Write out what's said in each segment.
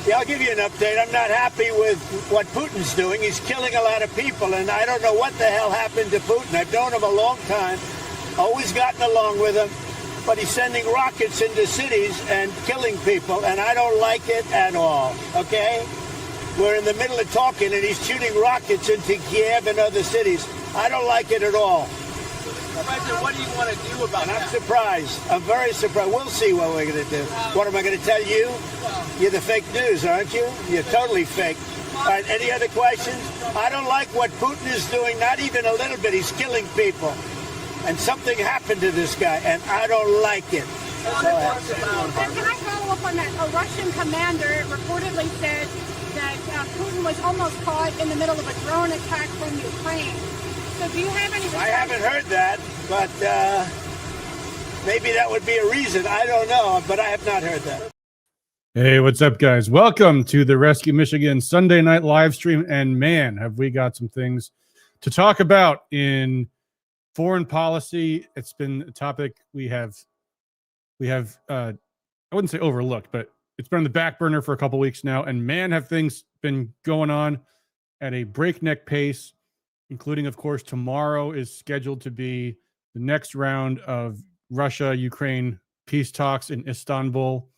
Yeah, I'll give you an update. I'm not happy with what Putin's doing. He's killing a lot of people, and I don't know what the hell happened to Putin. I've known him a long time, always gotten along with him, but he's sending rockets into cities and killing people, and I don't like it at all, okay? We're in the middle of talking, and he's shooting rockets into Kiev and other cities. I don't like it at all. President, what do you want to do about that? I'm surprised. I'm very surprised. We'll see what we're going to do. What am I going to tell you? You're the fake news, aren't you? You're totally fake. All right, any other questions? I don't like what Putin is doing, not even a little bit. He's killing people. And something happened to this guy, and I don't like it. Can I follow up on that? A Russian commander reportedly said that Putin was almost caught in the middle of a drone attack from Ukraine. So do you have any... I haven't heard that, but maybe that would be a reason. I don't know, but I have not heard that. Hey, what's up, guys? Welcome to the Rescue Michigan Sunday night live stream. And man, have we got some things to talk about in foreign policy. It's been a topic we have I wouldn't say overlooked, but it's been on the back burner for a couple weeks now. And man, have things been going on at a breakneck pace, including, of course, tomorrow is scheduled to be the next round of Russia-Ukraine peace talks in Istanbul.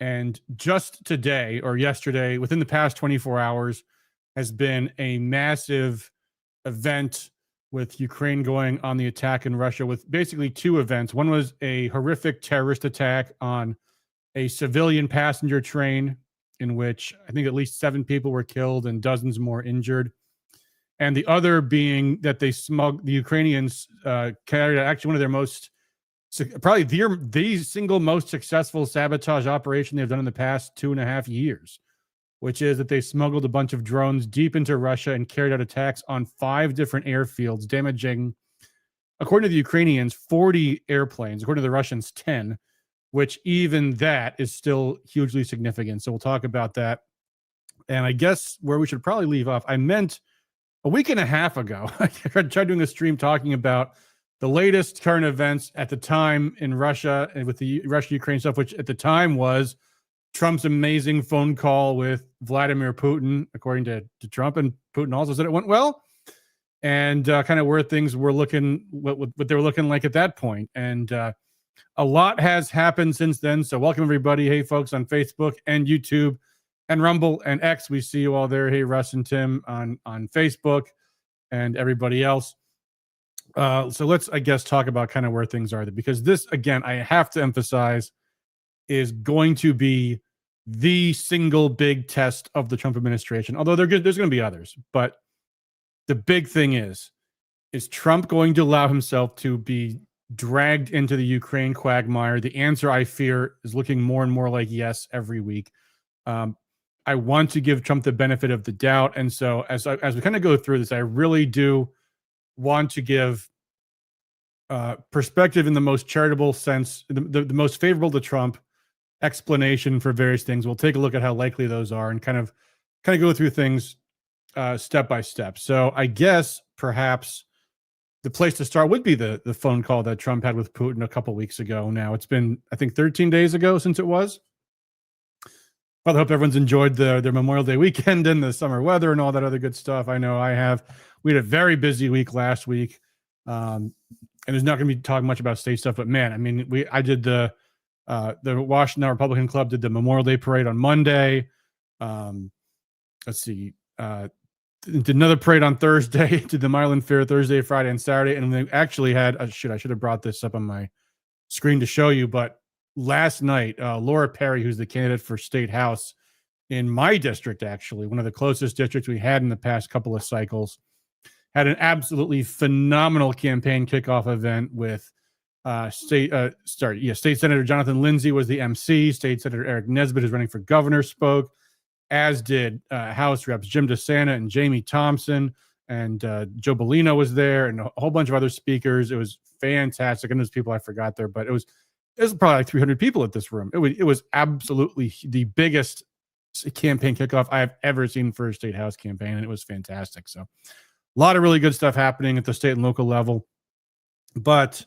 And just today or yesterday, within the past 24 hours, has been a massive event with Ukraine going on the attack in Russia with basically two events. One was a horrific terrorist attack on a civilian passenger train in which I think at least 7 people were killed and dozens more injured. And the other being that the Ukrainians carried out actually one of their most, probably the single most successful sabotage operation they've done in the past 2.5 years, which is that they smuggled a bunch of drones deep into Russia and carried out attacks on 5 different airfields, damaging, according to the Ukrainians, 40 airplanes, according to the Russians, 10, which even that is still hugely significant. So we'll talk about that. And I guess where we should probably leave off, I meant a week and a half ago, I tried doing a stream talking about the latest current events at the time in Russia and with the Russia-Ukraine stuff, which at the time was Trump's amazing phone call with Vladimir Putin, according to Trump, and Putin also said it went well, and kind of where things were looking, what they were looking like at that point. And a lot has happened since then. So welcome everybody. Hey folks on Facebook and YouTube and Rumble and X. We see you all there. Hey Russ and Tim on Facebook and everybody else. So let's, I guess, talk about kind of where things are, because this, again, I have to emphasize, is going to be the single big test of the Trump administration. Although there's going to be others, but the big thing is Trump going to allow himself to be dragged into the Ukraine quagmire? The answer, I fear, is looking more and more like yes every week. I want to give Trump the benefit of the doubt, and so as we kind of go through this, I really do want to give perspective in the most charitable sense, the most favorable to Trump explanation for various things. We'll take a look at how likely those are and kind of go through things step by step. So I guess perhaps the place to start would be the phone call that Trump had with Putin a couple weeks ago. Now it's been, I think, 13 days ago since it was. Well, I hope everyone's enjoyed their Memorial Day weekend and the summer weather and all that other good stuff. I know I have. We had a very busy week last week, and there's not going to be talking much about state stuff. But man, I mean, I did the Washington Republican Club did the Memorial Day parade on Monday. Let's see, did another parade on Thursday. Did the Milan Fair Thursday, Friday, and Saturday, and we actually had I should have brought this up on my screen to show you, but last night, Laura Perry, who's the candidate for State House in my district, actually one of the closest districts we had in the past couple of cycles, had an absolutely phenomenal campaign kickoff event with State Senator Jonathan Lindsay was the MC. State Senator Eric Nesbitt, who's running for governor, spoke, as did House Reps Jim DeSanta and Jamie Thompson, and Joe Bellino was there, and a whole bunch of other speakers. It was fantastic. And there's people I forgot there, but it was probably like 300 people at this room. It was absolutely the biggest campaign kickoff I have ever seen for a state house campaign, and it was fantastic. So a lot of really good stuff happening at the state and local level. But,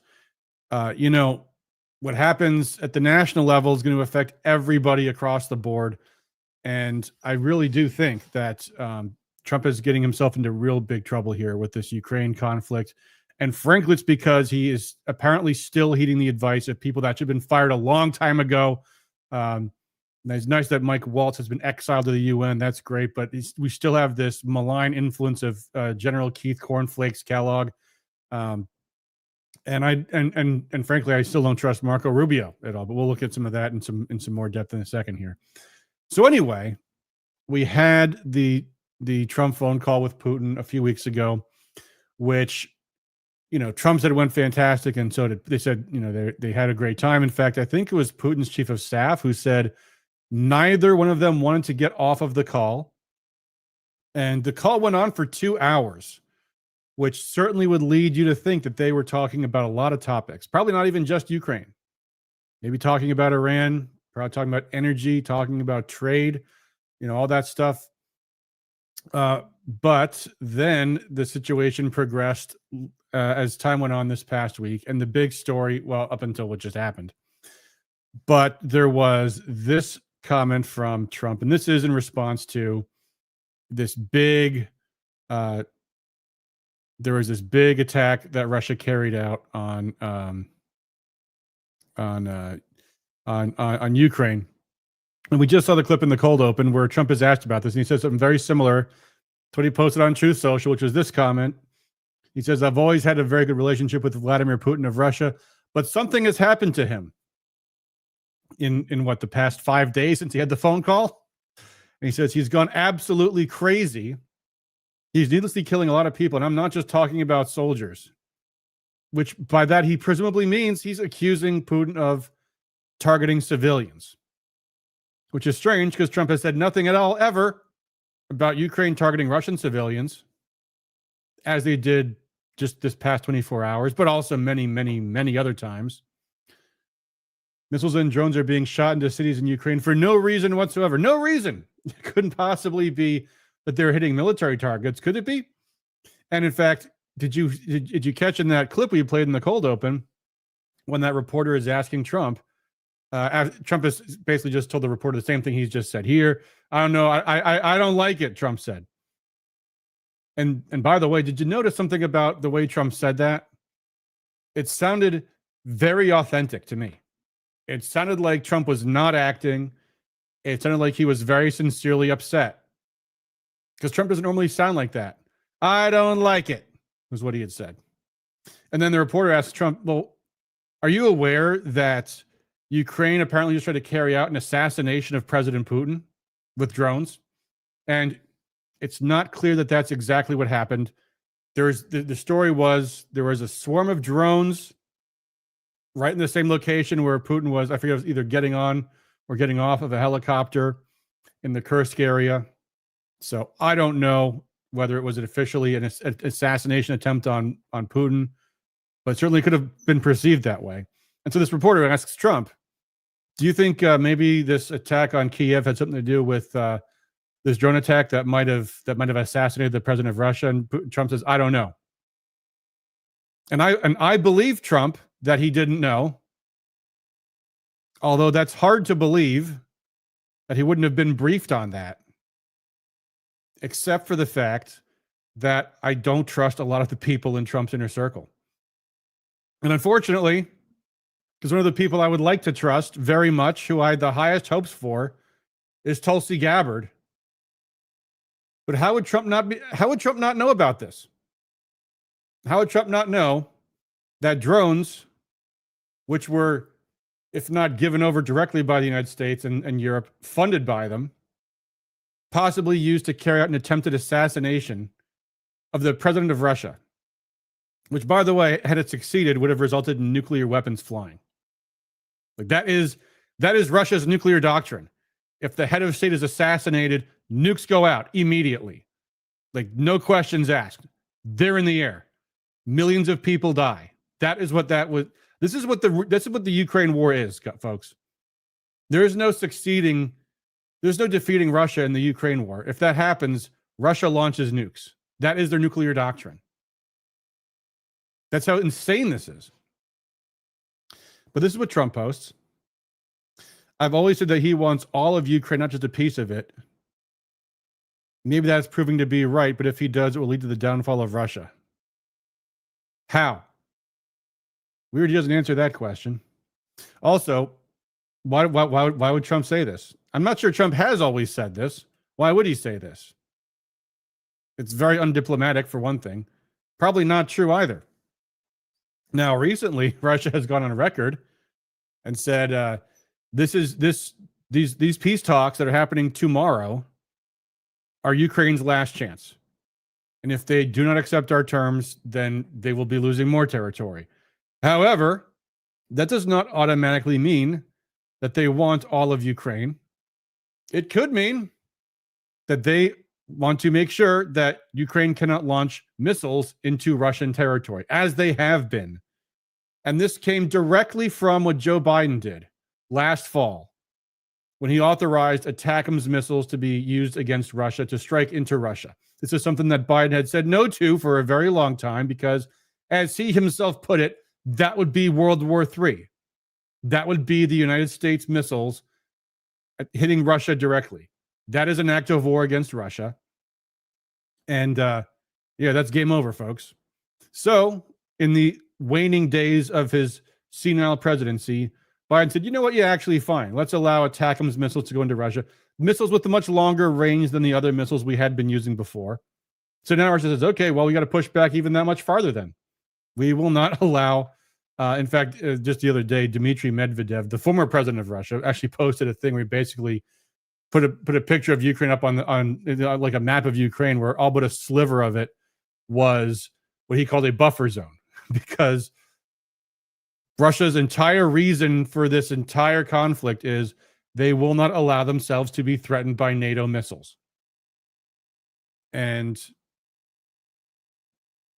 what happens at the national level is going to affect everybody across the board. And I really do think that Trump is getting himself into real big trouble here with this Ukraine conflict. And frankly, it's because he is apparently still heeding the advice of people that should have been fired a long time ago. It's nice that Mike Waltz has been exiled to the UN. That's great. But we still have this malign influence of General Keith Cornflakes Kellogg. And frankly, I still don't trust Marco Rubio at all. But we'll look at some of that in some more depth in a second here. So anyway, we had the Trump phone call with Putin a few weeks ago, which, Trump said it went fantastic, and so they said, they had a great time. In fact, I think it was Putin's chief of staff who said neither one of them wanted to get off of the call, and the call went on for 2 hours, which certainly would lead you to think that they were talking about a lot of topics, probably not even just Ukraine, maybe talking about Iran, probably talking about energy, talking about trade, all that stuff. But then the situation progressed as time went on this past week. And the big story, well, up until what just happened, but there was this comment from Trump, and this is in response to this big, there was this big attack that Russia carried out on Ukraine. And we just saw the clip in the cold open where Trump is asked about this, and he said something very similar to what he posted on Truth Social, which was this comment. He says, "I've always had a very good relationship with Vladimir Putin of Russia, but something has happened to him in the past 5 days since he had the phone call." And he says he's gone absolutely crazy. He's needlessly killing a lot of people, and I'm not just talking about soldiers, which by that he presumably means he's accusing Putin of targeting civilians, which is strange because Trump has said nothing at all ever about Ukraine targeting Russian civilians, as they did just this past 24 hours, but also many, many, many other times. Missiles and drones are being shot into cities in Ukraine for no reason whatsoever. No reason. It couldn't possibly be that they're hitting military targets. Could it be? And in fact, did you catch in that clip we played in the cold open when that reporter is asking Trump? Trump has basically just told the reporter the same thing he's just said here. I don't know. I don't like it, Trump said. And by the way, did you notice something about the way Trump said that? It sounded very authentic to me. It sounded like Trump was not acting. It sounded like he was very sincerely upset. Because Trump doesn't normally sound like that. I don't like it, was what he had said. And then the reporter asked Trump, well, are you aware that Ukraine apparently just tried to carry out an assassination of President Putin with drones? And it's not clear that that's exactly what happened. The story was there was a swarm of drones right in the same location where Putin was. I forget, it was either getting on or getting off of a helicopter in the Kursk area. So I don't know whether it was officially an assassination attempt on Putin, but it certainly could have been perceived that way. And so this reporter asks Trump, do you think maybe this attack on Kiev had something to do with this drone attack that might have assassinated the president of Russia? And Trump says, I don't know. And I believe Trump that he didn't know, although that's hard to believe that he wouldn't have been briefed on that, except for the fact that I don't trust a lot of the people in Trump's inner circle. And unfortunately, because one of the people I would like to trust very much, who I had the highest hopes for, is Tulsi Gabbard. But how would Trump not know about this? How would Trump not know that drones, which were, if not given over directly by the United States and Europe, funded by them, possibly used to carry out an attempted assassination of the president of Russia, which, by the way, had it succeeded, would have resulted in nuclear weapons flying. Like that is Russia's nuclear doctrine. If the head of state is assassinated, nukes go out immediately. Like no questions asked. They're in the air. Millions of people die. That is what that was. This is what the Ukraine war is, folks. There is no succeeding. There's no defeating Russia in the Ukraine war. If that happens, Russia launches nukes. That is their nuclear doctrine. That's how insane this is. But this is what Trump posts. I've always said that he wants all of Ukraine, not just a piece of it. Maybe that's proving to be right, but if he does, it will lead to the downfall of Russia. How? Weird he doesn't answer that question. Also, why would Trump say this? I'm not sure Trump has always said this. Why would he say this? It's very undiplomatic, for one thing. Probably not true either. Now, recently, Russia has gone on record and said these peace talks that are happening tomorrow are Ukraine's last chance. And if they do not accept our terms, then they will be losing more territory. However, that does not automatically mean that they want all of Ukraine. It could mean that they want to make sure that Ukraine cannot launch missiles into Russian territory, as they have been. And this came directly from what Joe Biden did last fall, when he authorized ATACMS missiles to be used against Russia, to strike into Russia. This is something that Biden had said no to for a very long time because, as he himself put it, that would be World War III. That would be the United States missiles hitting Russia directly. That is an act of war against Russia. And that's game over, folks. So in the waning days of his senile presidency, Biden said, you know what? Yeah, actually, fine. Let's allow ATACMS missiles to go into Russia. Missiles with a much longer range than the other missiles we had been using before. So now Russia says, okay, well, we got to push back even that much farther then. We will not allow, in fact, just the other day, Dmitry Medvedev, the former president of Russia, actually posted a thing where he basically put a picture of Ukraine up on like a map of Ukraine where all but a sliver of it was what he called a buffer zone, because Russia's entire reason for this entire conflict is they will not allow themselves to be threatened by NATO missiles. And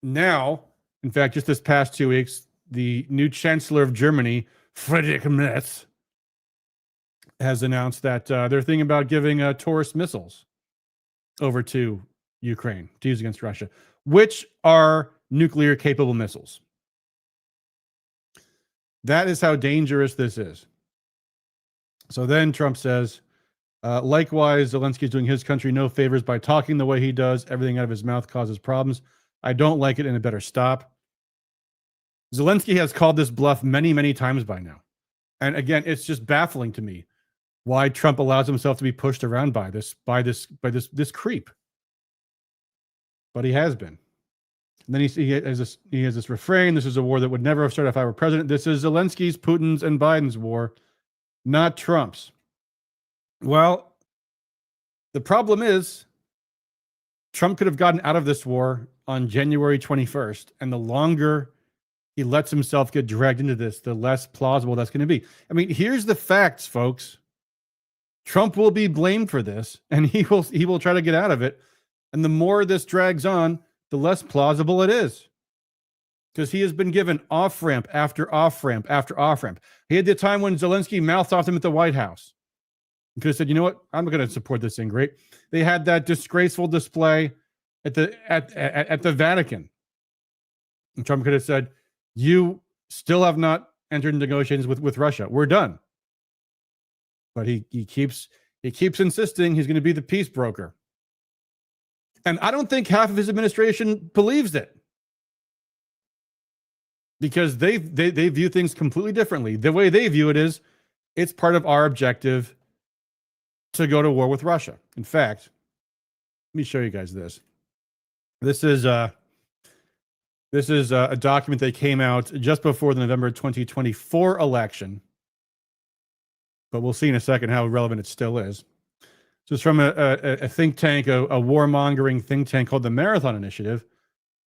now, in fact, just this past 2 weeks, the new chancellor of Germany, Friedrich Merz, has announced that they're thinking about giving Taurus missiles over to Ukraine to use against Russia, which are nuclear-capable missiles. That is how dangerous this is. So then Trump says, likewise, Zelensky is doing his country no favors by talking the way he does. Everything out of his mouth causes problems. I don't like it, and it better stop. Zelensky has called this bluff many, many times by now. And again, it's just baffling to me why Trump allows himself to be pushed around by this creep. But he has been. And then he has this refrain: this is a war that would never have started if I were president. This is Zelensky's, Putin's, and Biden's war, not Trump's. Well, the problem is Trump could have gotten out of this war on January 21st, and the longer he lets himself get dragged into this, the less plausible that's going to be. I mean, here's the facts, folks. Trump will be blamed for this, and he will try to get out of it. And the more this drags on, the less plausible it is. Because he has been given off-ramp after off-ramp after off-ramp. He had the time when Zelensky mouthed off him at the White House. He could have said, you know what? I'm not going to support this thing. Great. They had that disgraceful display at the Vatican. And Trump could have said, you still have not entered negotiations with Russia. We're done. But he keeps insisting he's going to be the peace broker. And I don't think half of his administration believes it, because they view things completely differently. The way they view it is, it's part of our objective to go to war with Russia. In fact, let me show you guys this. This is a document that came out just before the November 2024 election, but we'll see in a second how relevant it still is. So it's from a think tank, a warmongering think tank called the Marathon Initiative.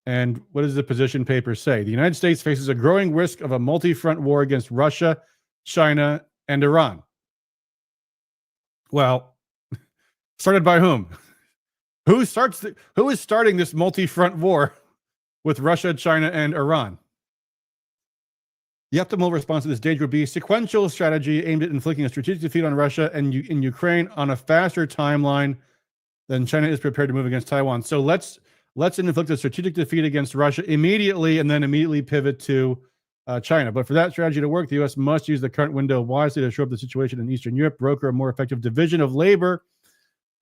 And what does the position paper say? The United States faces a growing risk of a multi-front war against Russia, China, and Iran. Well, started by whom? Who is starting this multi-front war with Russia, China, and Iran? The optimal response to this danger would be a sequential strategy aimed at inflicting a strategic defeat on Russia and in Ukraine on a faster timeline than China is prepared to move against Taiwan. So let's inflict a strategic defeat against Russia immediately, and then immediately pivot to China. But for that strategy to work, the U.S. must use the current window wisely to shore up the situation in Eastern Europe, broker a more effective division of labor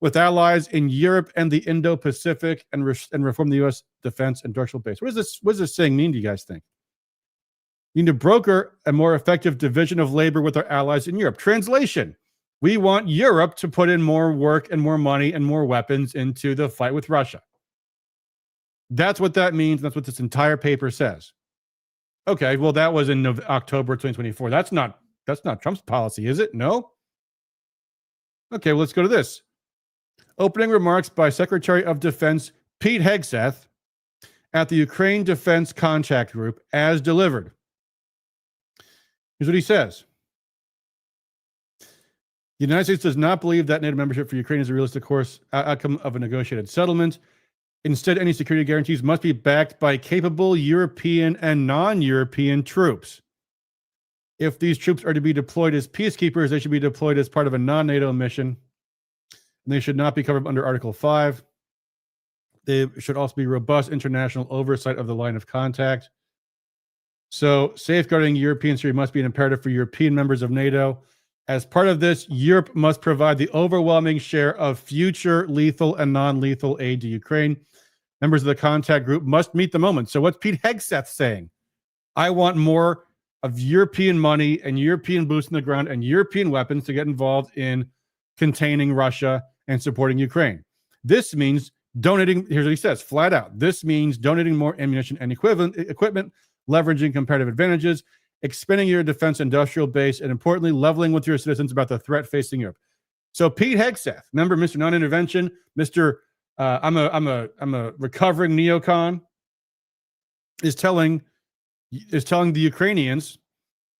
with allies in Europe and the Indo-Pacific, and reform the U.S. defense industrial base. What does this saying mean, do you guys think? You need to broker a more effective division of labor with our allies in Europe. Translation: we want Europe to put in more work and more money and more weapons into the fight with Russia. That's what that means. That's what this entire paper says. Okay, well, that was in October 2024. That's not Trump's policy, is it? No? Okay, well, let's go to this. Opening remarks by Secretary of Defense Pete Hegseth at the Ukraine Defense Contact Group as delivered. Here's what he says. The United States does not believe that NATO membership for Ukraine is a realistic outcome of a negotiated settlement. Instead, any security guarantees must be backed by capable European and non-European troops. If these troops are to be deployed as peacekeepers, they should be deployed as part of a non-NATO mission. And they should not be covered under Article 5. They should also be robust international oversight of the line of contact. So safeguarding European security must be an imperative for European members of NATO. As part of this, Europe must provide the overwhelming share of future lethal and non-lethal aid to Ukraine. Members of the contact group must meet the moment. So what's Pete Hegseth saying? I want more of European money and European boots on the ground and European weapons to get involved in containing Russia and supporting Ukraine. This means donating, here's what he says, flat out. This means donating more ammunition and equipment, leveraging comparative advantages, expanding your defense industrial base, and importantly, leveling with your citizens about the threat facing Europe. So Pete Hegseth, remember Mr. Non-Intervention, Mr. I'm a recovering neocon, is telling the Ukrainians,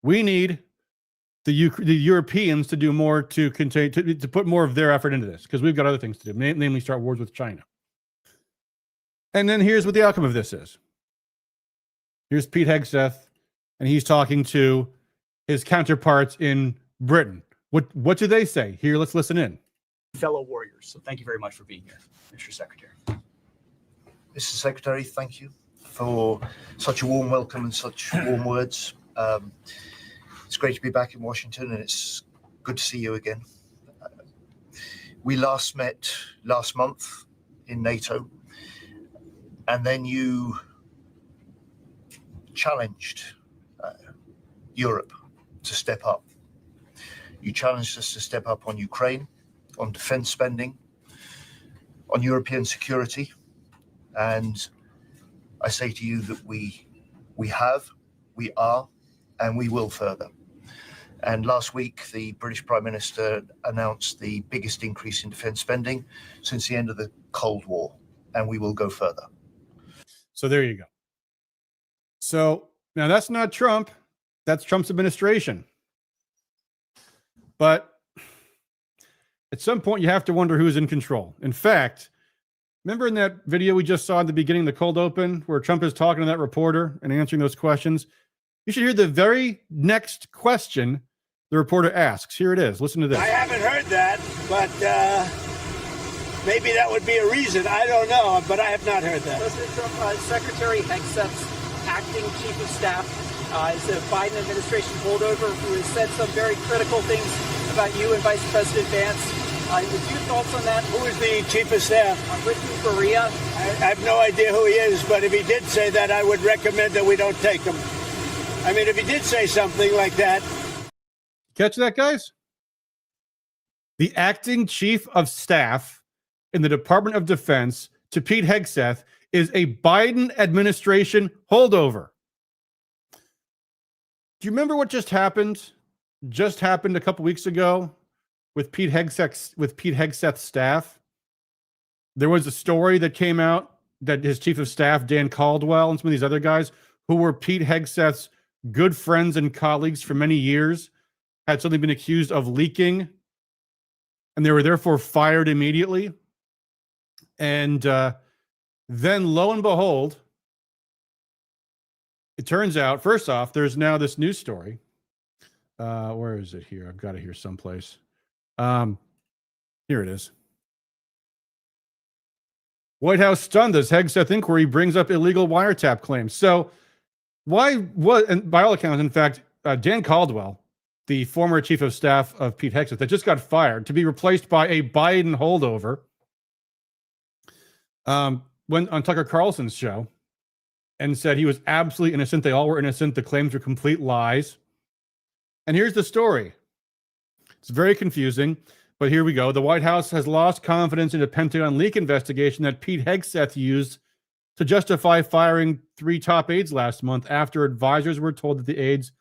we need the Europeans to do more to contain, to put more of their effort into this, because we've got other things to do, namely start wars with China. And then here's what the outcome of this is. Here's Pete Hegseth, and he's talking to his counterparts in Britain. What do they say? Here, let's listen in. Fellow warriors, so thank you very much for being here, Mr. Secretary. Mr. Secretary, thank you for such a warm welcome and such warm words. It's great to be back in Washington, and it's good to see you again. We last met last month in NATO, and then you challenged Europe to step up. You challenged us to step up on Ukraine, on defense spending, on European security. And I say to you that we have, we are, and we will further. And last week, the British Prime Minister announced the biggest increase in defense spending since the end of the Cold War, and we will go further. So there you go. So now that's not Trump. That's Trump's administration. But at some point, you have to wonder who's in control. In fact, remember in that video we just saw at the beginning, the cold open, where Trump is talking to that reporter and answering those questions? You should hear the very next question the reporter asks. Here it is. Listen to this. I haven't heard that, but maybe that would be a reason. I don't know, but I have not heard that. President Trump, Secretary Hegseth's acting chief of staff is a Biden administration holdover who has said some very critical things about you and Vice President Vance. Would your thoughts on that? Who is the chief of staff? Britain, Korea. I have no idea who he is, but if he did say that, I would recommend that we don't take him. I mean, if he did say something like that. Catch that, guys? The acting chief of staff in the Department of Defense to Pete Hegseth is a Biden administration holdover. Do you remember what just happened? Just happened a couple weeks ago with Pete Hegseth's staff. There was a story that came out that his chief of staff, Dan Caldwell, and some of these other guys who were Pete Hegseth's good friends and colleagues for many years, had suddenly been accused of leaking, and they were therefore fired immediately. And then, lo and behold, it turns out, first off, there's now this news story. Where is it here? I've got it here someplace. Here it is. White House stunned as Hegseth inquiry brings up illegal wiretap claims. So and by all accounts, in fact, Dan Caldwell, the former chief of staff of Pete Hegseth, that just got fired to be replaced by a Biden holdover, went on Tucker Carlson's show and said he was absolutely innocent. They all were innocent. The claims were complete lies. And here's the story. It's very confusing, but here we go. The White House has lost confidence in a Pentagon leak investigation that Pete Hegseth used to justify firing 3 top aides last month after advisors were told that the aides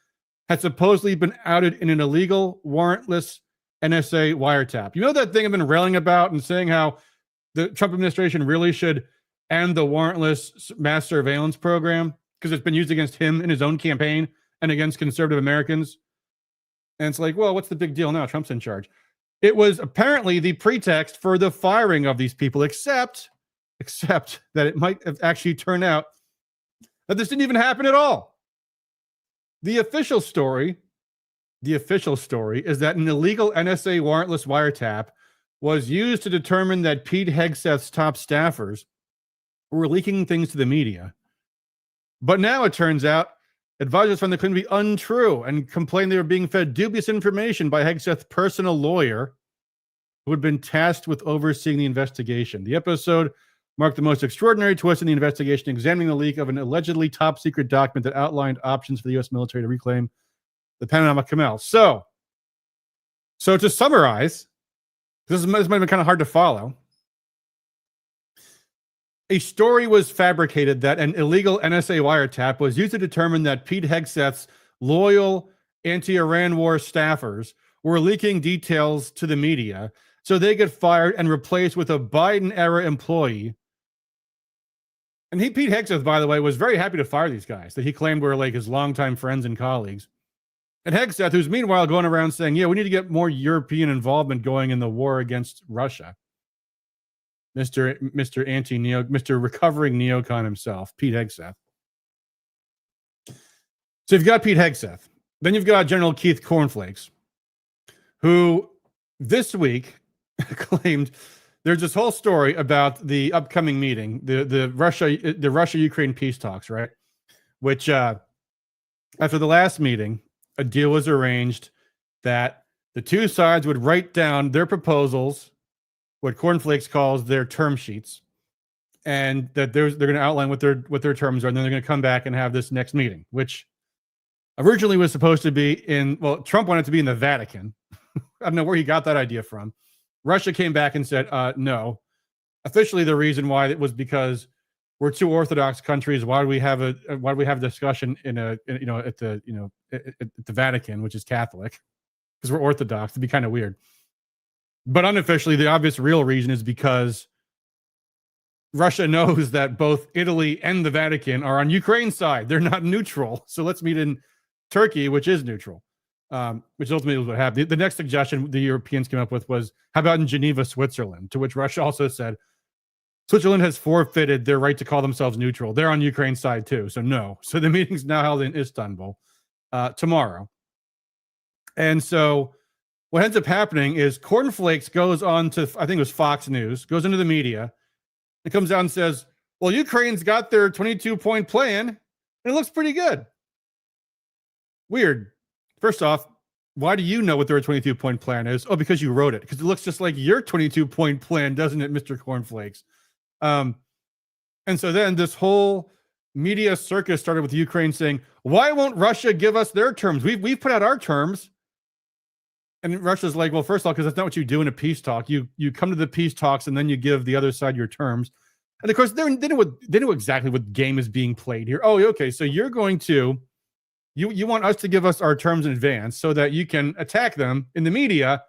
had supposedly been outed in an illegal, warrantless NSA wiretap. You know that thing I've been railing about and saying how the Trump administration really should end the warrantless mass surveillance program because it's been used against him in his own campaign and against conservative Americans. And it's like, well, what's the big deal now? Trump's in charge. It was apparently the pretext for the firing of these people, except that it might have actually turned out that this didn't even happen at all. The official story is that an illegal NSA warrantless wiretap was used to determine that Pete Hegseth's top staffers were leaking things to the media. But now it turns out advisors found the claim to be untrue and complained they were being fed dubious information by Hegseth's personal lawyer, who had been tasked with overseeing the investigation. The episode marked the most extraordinary twist in the investigation, examining the leak of an allegedly top secret document that outlined options for the U.S. military to reclaim the Panama Canal. So to summarize, this might have been kind of hard to follow. A story was fabricated that an illegal NSA wiretap was used to determine that Pete Hegseth's loyal anti-Iran war staffers were leaking details to the media, so they get fired and replaced with a Biden-era employee. And Pete Hegseth, by the way, was very happy to fire these guys that he claimed were like his longtime friends and colleagues. And Hegseth, who's meanwhile going around saying, yeah, we need to get more European involvement going in the war against Russia. Mr. recovering neocon himself, Pete Hegseth. So you've got Pete Hegseth. Then you've got General Keith Cornflakes, who this week claimed there's this whole story about the upcoming meeting, the Russia-Ukraine peace talks, right? Which after the last meeting, a deal was arranged that the two sides would write down their proposals, what Cornflakes calls their term sheets, and that they're going to outline what their terms are, and then they're going to come back and have this next meeting, which originally was supposed to be Trump wanted it to be in the Vatican. I don't know where he got that idea from. Russia came back and said, no. Officially, the reason why it was because we're two Orthodox countries. Why do we have a discussion at the Vatican, which is Catholic, because we're Orthodox? It'd be kind of weird. But unofficially, the obvious real reason is because Russia knows that both Italy and the Vatican are on Ukraine's side. They're not neutral. So let's meet in Turkey, which is neutral, which ultimately was what happened. The next suggestion the Europeans came up with was, how about in Geneva, Switzerland? To which Russia also said, Switzerland has forfeited their right to call themselves neutral. They're on Ukraine's side too. So no. So the meeting's now held in Istanbul tomorrow. And so what ends up happening is Cornflakes goes on to, I think it was Fox News, goes into the media and comes out and says, well, Ukraine's got their 22-point plan and it looks pretty good. Weird. First off, why do you know what their 22-point plan is? Oh, because you wrote it. Because it looks just like your 22-point plan, doesn't it, Mr. Cornflakes? And so then this whole media circus started with Ukraine saying, why won't Russia give us their terms? We've put out our terms. And Russia's like, well, first of all, because that's not what you do in a peace talk. You come to the peace talks and then you give the other side your terms. And of course, they know exactly what game is being played here. Oh, okay. So you're going to, you want us to give us our terms in advance so that you can attack them in the media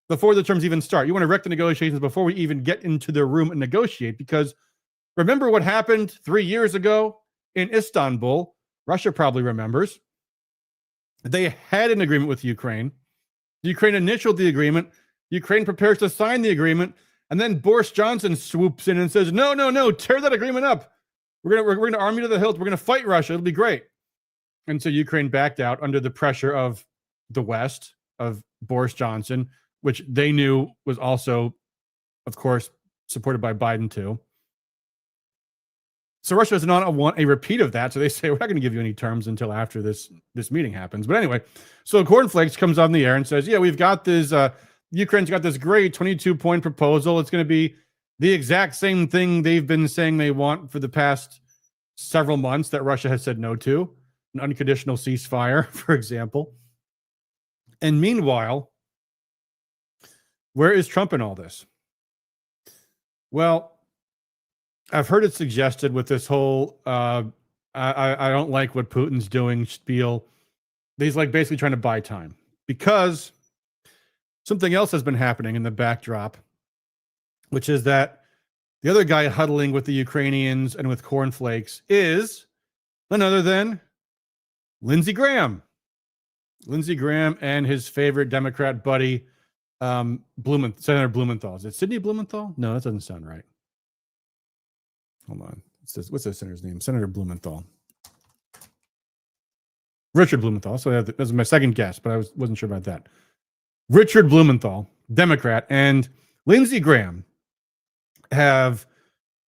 before the terms even start. You want to wreck the negotiations before we even get into the room and negotiate. Because remember what happened 3 years ago in Istanbul? Russia probably remembers. They had an agreement with Ukraine. Ukraine initialed the agreement. Ukraine prepares to sign the agreement. And then Boris Johnson swoops in and says, no, tear that agreement up. We're going to arm you to the hilt. We're going to fight Russia. It'll be great. And so Ukraine backed out under the pressure of the West, of Boris Johnson, which they knew was also, of course, supported by Biden too. So Russia does not want a repeat of that. So they say, we're not going to give you any terms until after this meeting happens. But anyway, so Cornflakes comes on the air and says, yeah, we've got this, Ukraine's got this great 22-point proposal. It's going to be the exact same thing they've been saying they want for the past several months that Russia has said no to, an unconditional ceasefire, for example. And meanwhile, where is Trump in all this? Well, I've heard it suggested with this whole I don't like what Putin's doing spiel. He's like basically trying to buy time because something else has been happening in the backdrop, which is that the other guy huddling with the Ukrainians and with Cornflakes is none other than Lindsey Graham. Lindsey Graham and his favorite Democrat buddy, Senator Blumenthal. Is it Sidney Blumenthal? No, that doesn't sound right. Hold on. What's the senator's name? Senator Blumenthal. Richard Blumenthal. So that was my second guess, but I wasn't sure about that. Richard Blumenthal, Democrat, and Lindsey Graham have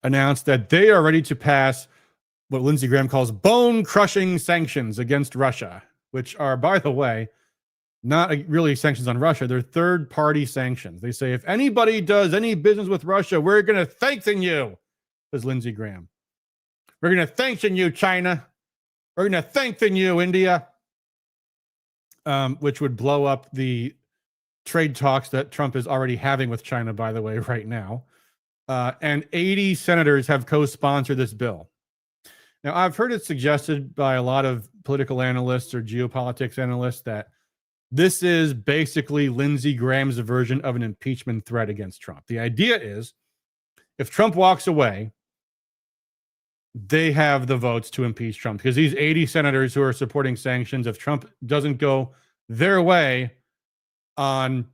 announced that they are ready to pass what Lindsey Graham calls bone-crushing sanctions against Russia, which are, by the way, not really sanctions on Russia. They're third-party sanctions. They say, if anybody does any business with Russia, we're going to sanction you, says Lindsey Graham. We're going to sanction you, China. We're going to sanction you, India, which would blow up the trade talks that Trump is already having with China, by the way, right now. And 80 senators have co-sponsored this bill. Now, I've heard it suggested by a lot of political analysts or geopolitics analysts that this is basically Lindsey Graham's version of an impeachment threat against Trump. The idea is, if Trump walks away, they have the votes to impeach Trump because these 80 senators who are supporting sanctions, if Trump doesn't go their way on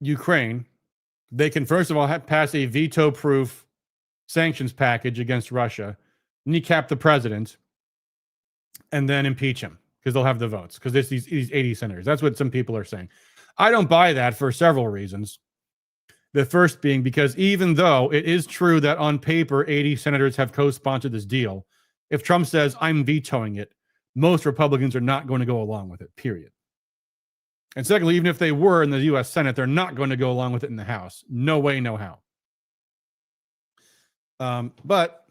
Ukraine, they can, first of all, pass a veto-proof sanctions package against Russia, kneecap the president, and then impeach him because they'll have the votes because there's these 80 senators. That's what some people are saying. I don't buy that for several reasons. The first being because even though it is true that on paper 80 senators have co-sponsored this deal, if Trump says, I'm vetoing it, most Republicans are not going to go along with it, period. And secondly, even if they were in the U.S. Senate, they're not going to go along with it in the House. No way, no how. But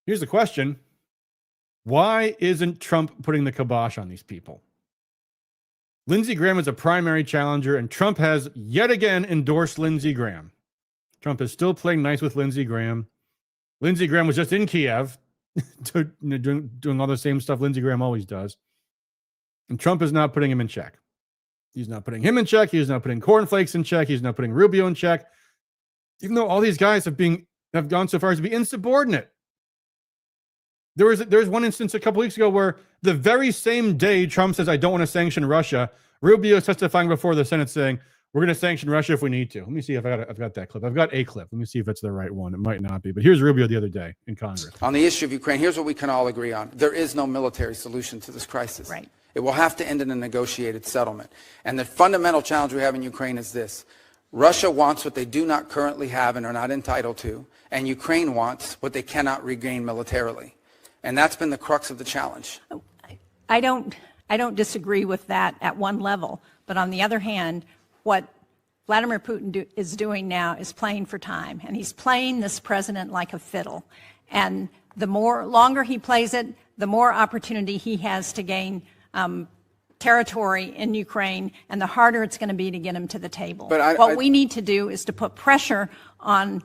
here's the question. Why isn't Trump putting the kibosh on these people? Lindsey Graham is a primary challenger, and Trump has yet again endorsed Lindsey Graham. Trump is still playing nice with Lindsey Graham. Lindsey Graham was just in Kiev doing all the same stuff Lindsey Graham always does. And Trump is not putting him in check. He's not putting him in check. He's not putting Cornflakes in check. He's not putting Rubio in check. Even though all these guys have gone so far as to be insubordinate. There was one instance a couple weeks ago where the very same day Trump says, I don't want to sanction Russia, Rubio is testifying before the Senate saying, we're going to sanction Russia if we need to. Let me see if I've got that clip. I've got a clip. Let me see if it's the right one. It might not be. But here's Rubio the other day in Congress. On the issue of Ukraine, here's what we can all agree on. There is no military solution to this crisis. Right. It will have to end in a negotiated settlement. And the fundamental challenge we have in Ukraine is this. Russia wants what they do not currently have and are not entitled to, and Ukraine wants what they cannot regain militarily. And that's been the crux of the challenge. I don't disagree with that at one level. But on the other hand, what Vladimir Putin is doing now is playing for time. And he's playing this president like a fiddle. And the longer he plays it, the more opportunity he has to gain territory in Ukraine, and the harder it's going to be to get him to the table. But what we need to do is to put pressure on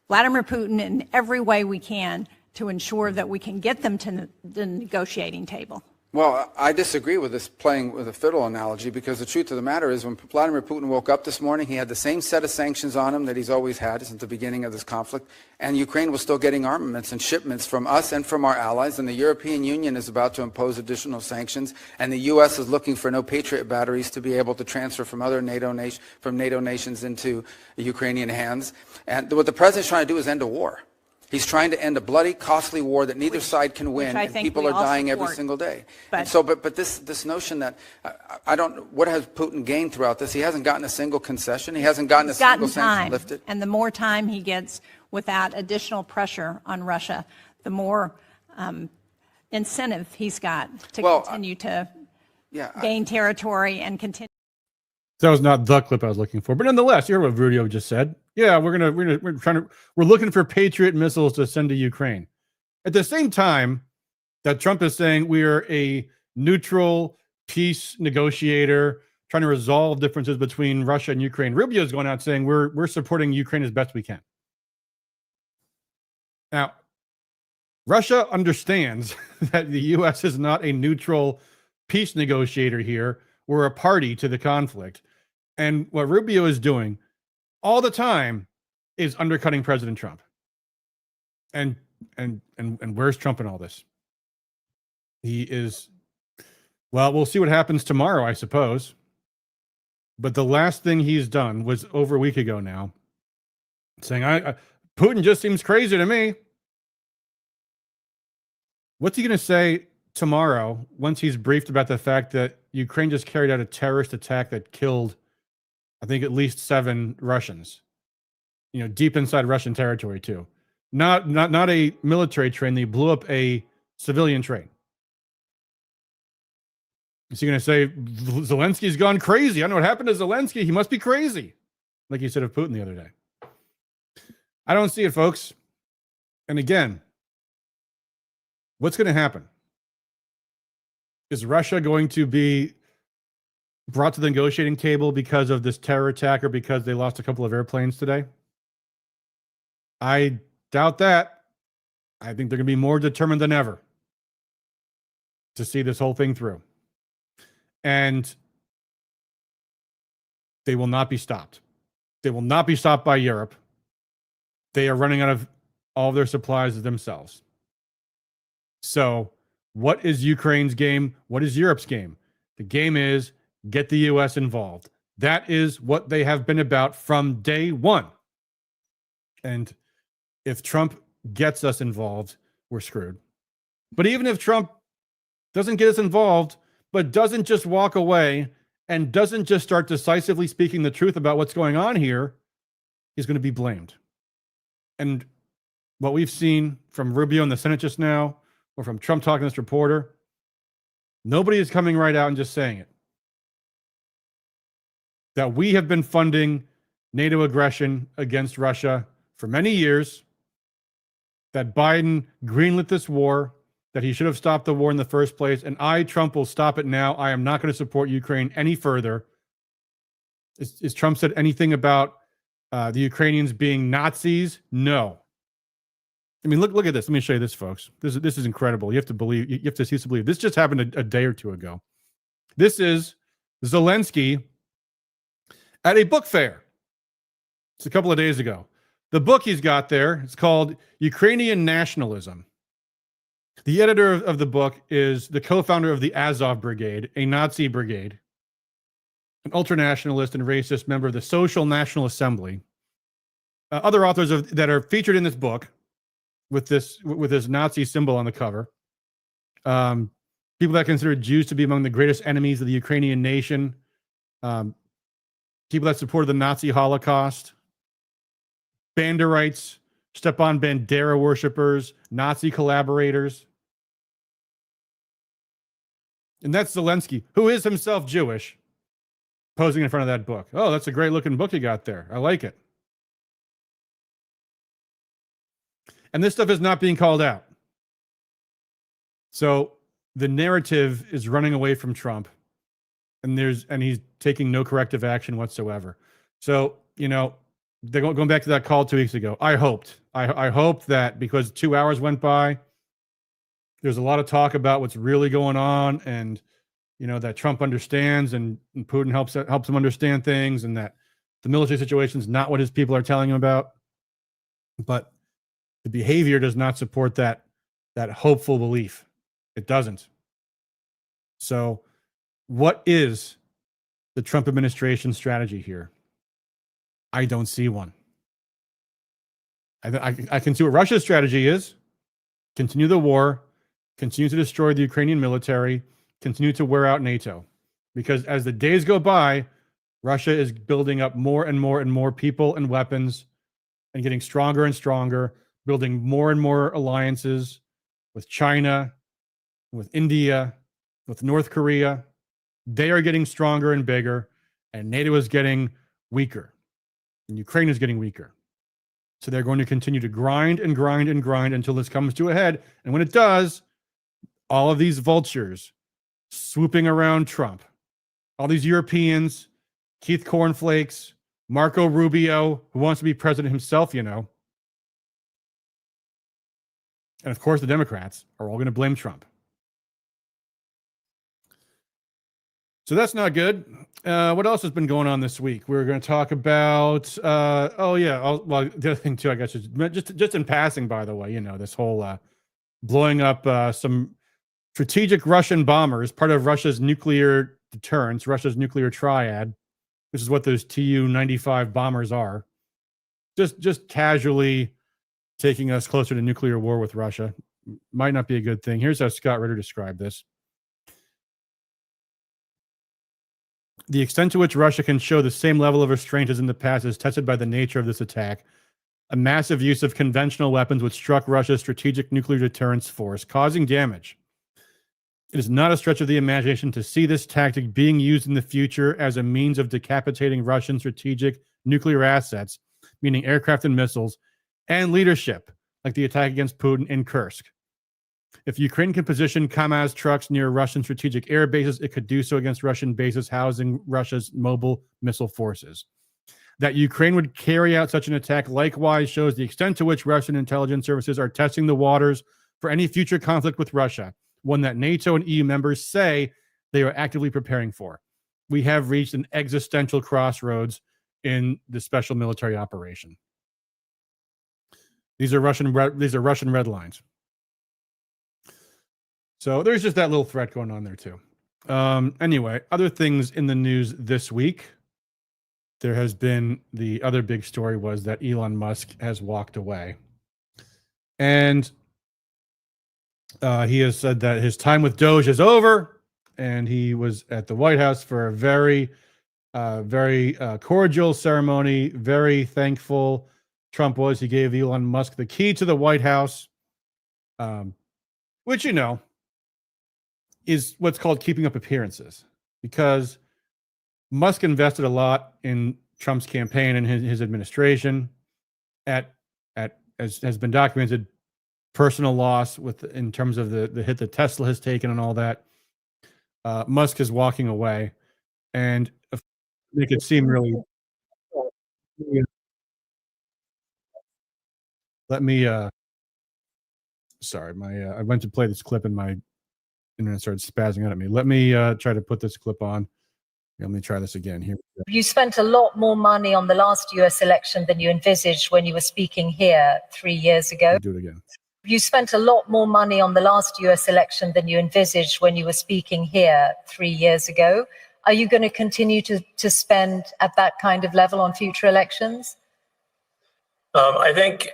Vladimir Putin in every way we can to ensure that we can get them to the negotiating table. Well, I disagree with this playing with a fiddle analogy, because the truth of the matter is when Vladimir Putin woke up this morning, he had the same set of sanctions on him that he's always had since the beginning of this conflict, and Ukraine was still getting armaments and shipments from us and from our allies, and the European Union is about to impose additional sanctions, and the U.S. is looking for no Patriot batteries to be able to transfer from other NATO nations into Ukrainian hands. And what the president's trying to do is end a war. He's trying to end a bloody, costly war that neither side can win, and people are dying every single day. But this notion that what has Putin gained throughout this? He hasn't gotten a single concession. He hasn't gotten a single sanction lifted. And the more time he gets without additional pressure on Russia, the more incentive he's got to continue to gain territory and continue. That was not the clip I was looking for, but nonetheless, you heard what Rubio just said. Yeah, we're looking for Patriot missiles to send to Ukraine. At the same time that Trump is saying we are a neutral peace negotiator trying to resolve differences between Russia and Ukraine, Rubio is going out saying we're supporting Ukraine as best we can. Now, Russia understands that the U.S. is not a neutral peace negotiator here. We're a party to the conflict. And what Rubio is doing all the time is undercutting President Trump. And where's Trump in all this? He is, well, we'll see what happens tomorrow, I suppose. But the last thing he's done was over a week ago now, saying, Putin just seems crazy to me. What's he going to say tomorrow once he's briefed about the fact that Ukraine just carried out a terrorist attack that killed, I think, at least 7 Russians, deep inside Russian territory too. Not a military train. They blew up a civilian train. Is he going to say Zelensky's gone crazy? I don't know what happened to Zelensky. He must be crazy, like he said of Putin the other day. I don't see it, folks. And again, what's going to happen? Is Russia going to be brought to the negotiating table because of this terror attack or because they lost a couple of airplanes today? I doubt that. I think they're going to be more determined than ever to see this whole thing through. And they will not be stopped. They will not be stopped by Europe. They are running out of all of their supplies themselves. So what is Ukraine's game? What is Europe's game? The game is get the U.S. involved. That is what they have been about from day one. And if Trump gets us involved, we're screwed. But even if Trump doesn't get us involved, but doesn't just walk away and doesn't just start decisively speaking the truth about what's going on here, he's going to be blamed. And what we've seen from Rubio in the Senate just now, or from Trump talking to this reporter, nobody is coming right out and just saying it. That we have been funding NATO aggression against Russia for many years, that Biden greenlit this war, that he should have stopped the war in the first place, and I, Trump, will stop it now. I am not going to support Ukraine any further. Is Trump said anything about the Ukrainians being Nazis? No. I mean, look at this. Let me show you this, folks. This is incredible. You have to believe. You have to cease to believe. This just happened a day or two ago. This is Zelensky at a book fair. It's a couple of days ago. The book he's got there, it's called Ukrainian Nationalism. The editor of the book is the co-founder of the Azov Brigade, a Nazi brigade, an ultranationalist and racist member of the Social National Assembly. Other authors that are featured in this book with this Nazi symbol on the cover. People that consider Jews to be among the greatest enemies of the Ukrainian nation. People that supported the Nazi Holocaust. Banderites, Stepan Bandera worshippers, Nazi collaborators. And that's Zelensky, who is himself Jewish, posing in front of that book. Oh, that's a great looking book you got there. I like it. And this stuff is not being called out. So the narrative is running away from Trump, and he's taking no corrective action whatsoever. So, they're going back to that call 2 weeks ago. I hoped that because 2 hours went by, there's a lot of talk about what's really going on, and that Trump understands and Putin helps him understand things, and that the military situation is not what his people are telling him about. But the behavior does not support that hopeful belief. It doesn't. So, what is the Trump administration strategy here? I don't see one. I can see what Russia's strategy is. Continue the war, continue to destroy the Ukrainian military, continue to wear out NATO. Because as the days go by, Russia is building up more and more and more people and weapons and getting stronger and stronger, building more and more alliances with China, with India, with North Korea. They are getting stronger and bigger, and NATO is getting weaker, and Ukraine is getting weaker. So they're going to continue to grind and grind and grind until this comes to a head. And when it does, all of these vultures swooping around Trump, all these Europeans, Keith Cornflakes, Marco Rubio, who wants to be president himself, you know, and of course the Democrats are all going to blame Trump. So that's not good. What else has been going on this week? We're going to talk about, the other thing too, I guess, is just in passing, by the way, you know, this whole blowing up some strategic Russian bombers, part of Russia's nuclear deterrence, Russia's nuclear triad, which is what those Tu-95 bombers are. Just casually taking us closer to nuclear war with Russia. Might not be a good thing. Here's how Scott Ritter described this. The extent to which Russia can show the same level of restraint as in the past is tested by the nature of this attack. A massive use of conventional weapons which struck Russia's strategic nuclear deterrence force, causing damage. It is not a stretch of the imagination to see this tactic being used in the future as a means of decapitating Russian strategic nuclear assets, meaning aircraft and missiles, and leadership, like the attack against Putin in Kursk. If Ukraine can position Kamaz trucks near Russian strategic air bases, it could do so against Russian bases housing Russia's mobile missile forces. That Ukraine would carry out such an attack likewise shows the extent to which Russian intelligence services are testing the waters for any future conflict with Russia, one that NATO and EU members say they are actively preparing for. We have reached an existential crossroads in the special military operation. These are Russian red lines. So there's just that little threat going on there too. Anyway, other things in the news this week. There has been, the other big story was that Elon Musk has walked away. And he has said that his time with DOGE is over. And he was at the White House for a very cordial ceremony, very thankful. Trump was. He gave Elon Musk the key to the White House, which, you know, is what's called keeping up appearances, because Musk invested a lot in Trump's campaign and his administration at as has been documented, personal loss in terms of the hit that Tesla has taken and all that. Musk is walking away, and make it seem really. Let me. Sorry, I went to play this clip and my internet started spazzing out at me. Let me try to put this clip on. Let me try this again. Here. You spent a lot more money on the last US election than you envisaged when you were speaking here 3 years ago. Do it again. You spent a lot more money on the last US election than you envisaged when you were speaking here 3 years ago. Are you going to continue to spend at that kind of level on future elections? I think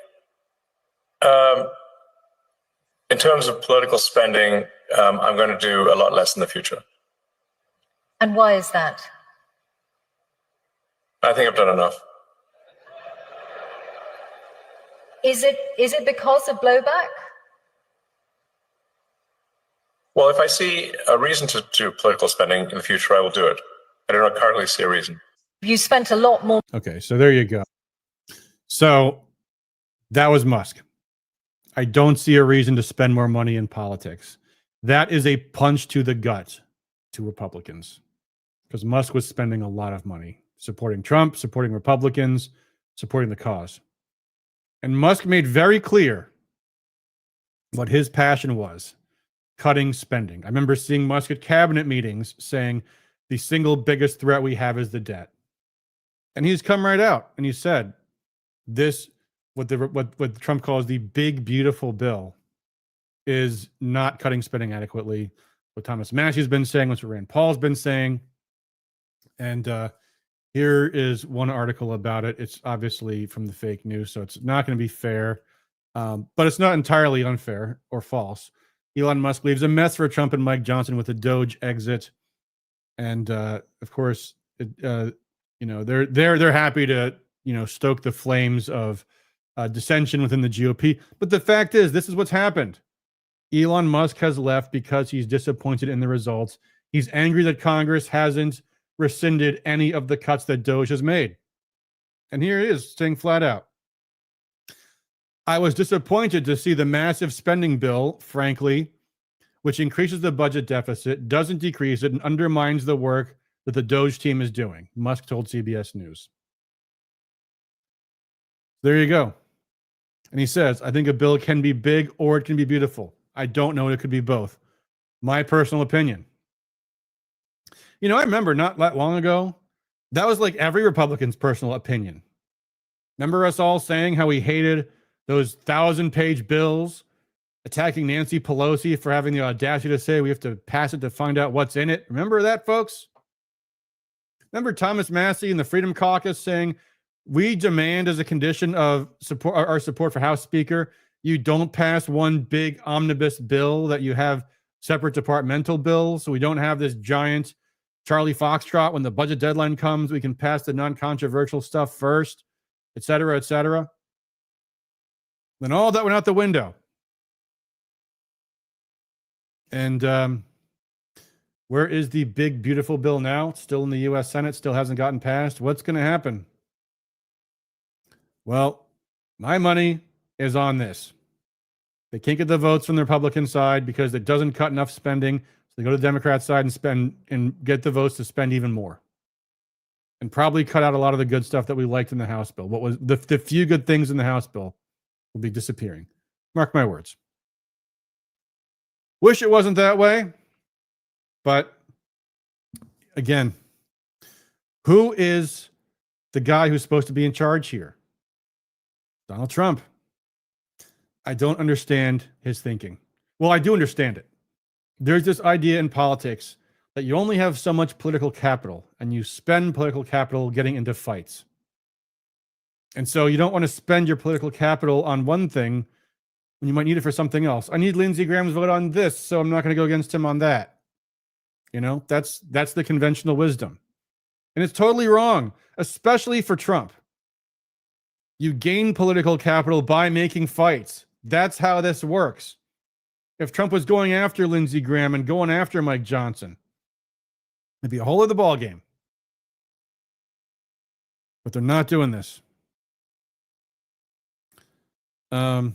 in terms of political spending, I'm going to do a lot less in the future. And why is that? I think I've done enough. Is it because of blowback? Well, if I see a reason to do political spending in the future, I will do it. I do not currently see a reason. You spent a lot more. Okay, so there you go. So that was Musk. I don't see a reason to spend more money in politics. That is a punch to the gut to Republicans, because Musk was spending a lot of money supporting Trump, supporting Republicans, supporting the cause. And Musk made very clear what his passion was: cutting spending. I remember seeing Musk at cabinet meetings saying the single biggest threat we have is the debt. And he's come right out and he said, this, what Trump calls the big, beautiful bill, is not cutting spending adequately. What Thomas Massey's been saying, what Rand Paul's been saying. And here is one article about it. It's obviously from the fake news, so it's not going to be fair, but it's not entirely unfair or false. Elon Musk leaves a mess for Trump and Mike Johnson with a DOGE exit, and of course, they're happy to stoke the flames of dissension within the GOP. But the fact is, this is what's happened. Elon Musk has left because he's disappointed in the results. He's angry that Congress hasn't rescinded any of the cuts that DOGE has made. And here it is, saying flat out, I was disappointed to see the massive spending bill, frankly, which increases the budget deficit, doesn't decrease it, and undermines the work that the DOGE team is doing, Musk told CBS News. There you go. And he says, I think a bill can be big or it can be beautiful. I don't know. It could be both. My personal opinion. You know, I remember not that long ago, that was like every Republican's personal opinion. Remember us all saying how we hated those 1,000-page bills, attacking Nancy Pelosi for having the audacity to say we have to pass it to find out what's in it. Remember that, folks? Remember Thomas Massey and the Freedom Caucus saying, we demand as a condition of support, our support for House Speaker, you don't pass one big omnibus bill, that you have separate departmental bills, so we don't have this giant Charlie Foxtrot. When the budget deadline comes, we can pass the non-controversial stuff first, et cetera, et cetera. Then all that went out the window. And where is the big, beautiful bill now? It's still in the U.S. Senate, still hasn't gotten passed. What's going to happen? Well, my money is on this. They can't get the votes from the Republican side because it doesn't cut enough spending. So they go to the Democrat side and spend and get the votes to spend even more. And probably cut out a lot of the good stuff that we liked in the House bill. What was the few good things in the House bill will be disappearing. Mark my words. Wish it wasn't that way. But again, who is the guy who's supposed to be in charge here? Donald Trump. I don't understand his thinking. Well, I do understand it. There's this idea in politics that you only have so much political capital, and you spend political capital getting into fights. And so you don't want to spend your political capital on one thing when you might need it for something else. I need Lindsey Graham's vote on this, so I'm not going to go against him on that. You know, that's the conventional wisdom. And it's totally wrong, especially for Trump. You gain political capital by making fights. That's how this works. If Trump was going after Lindsey Graham and going after Mike Johnson, it'd be a whole other ballgame. But they're not doing this. Yeah,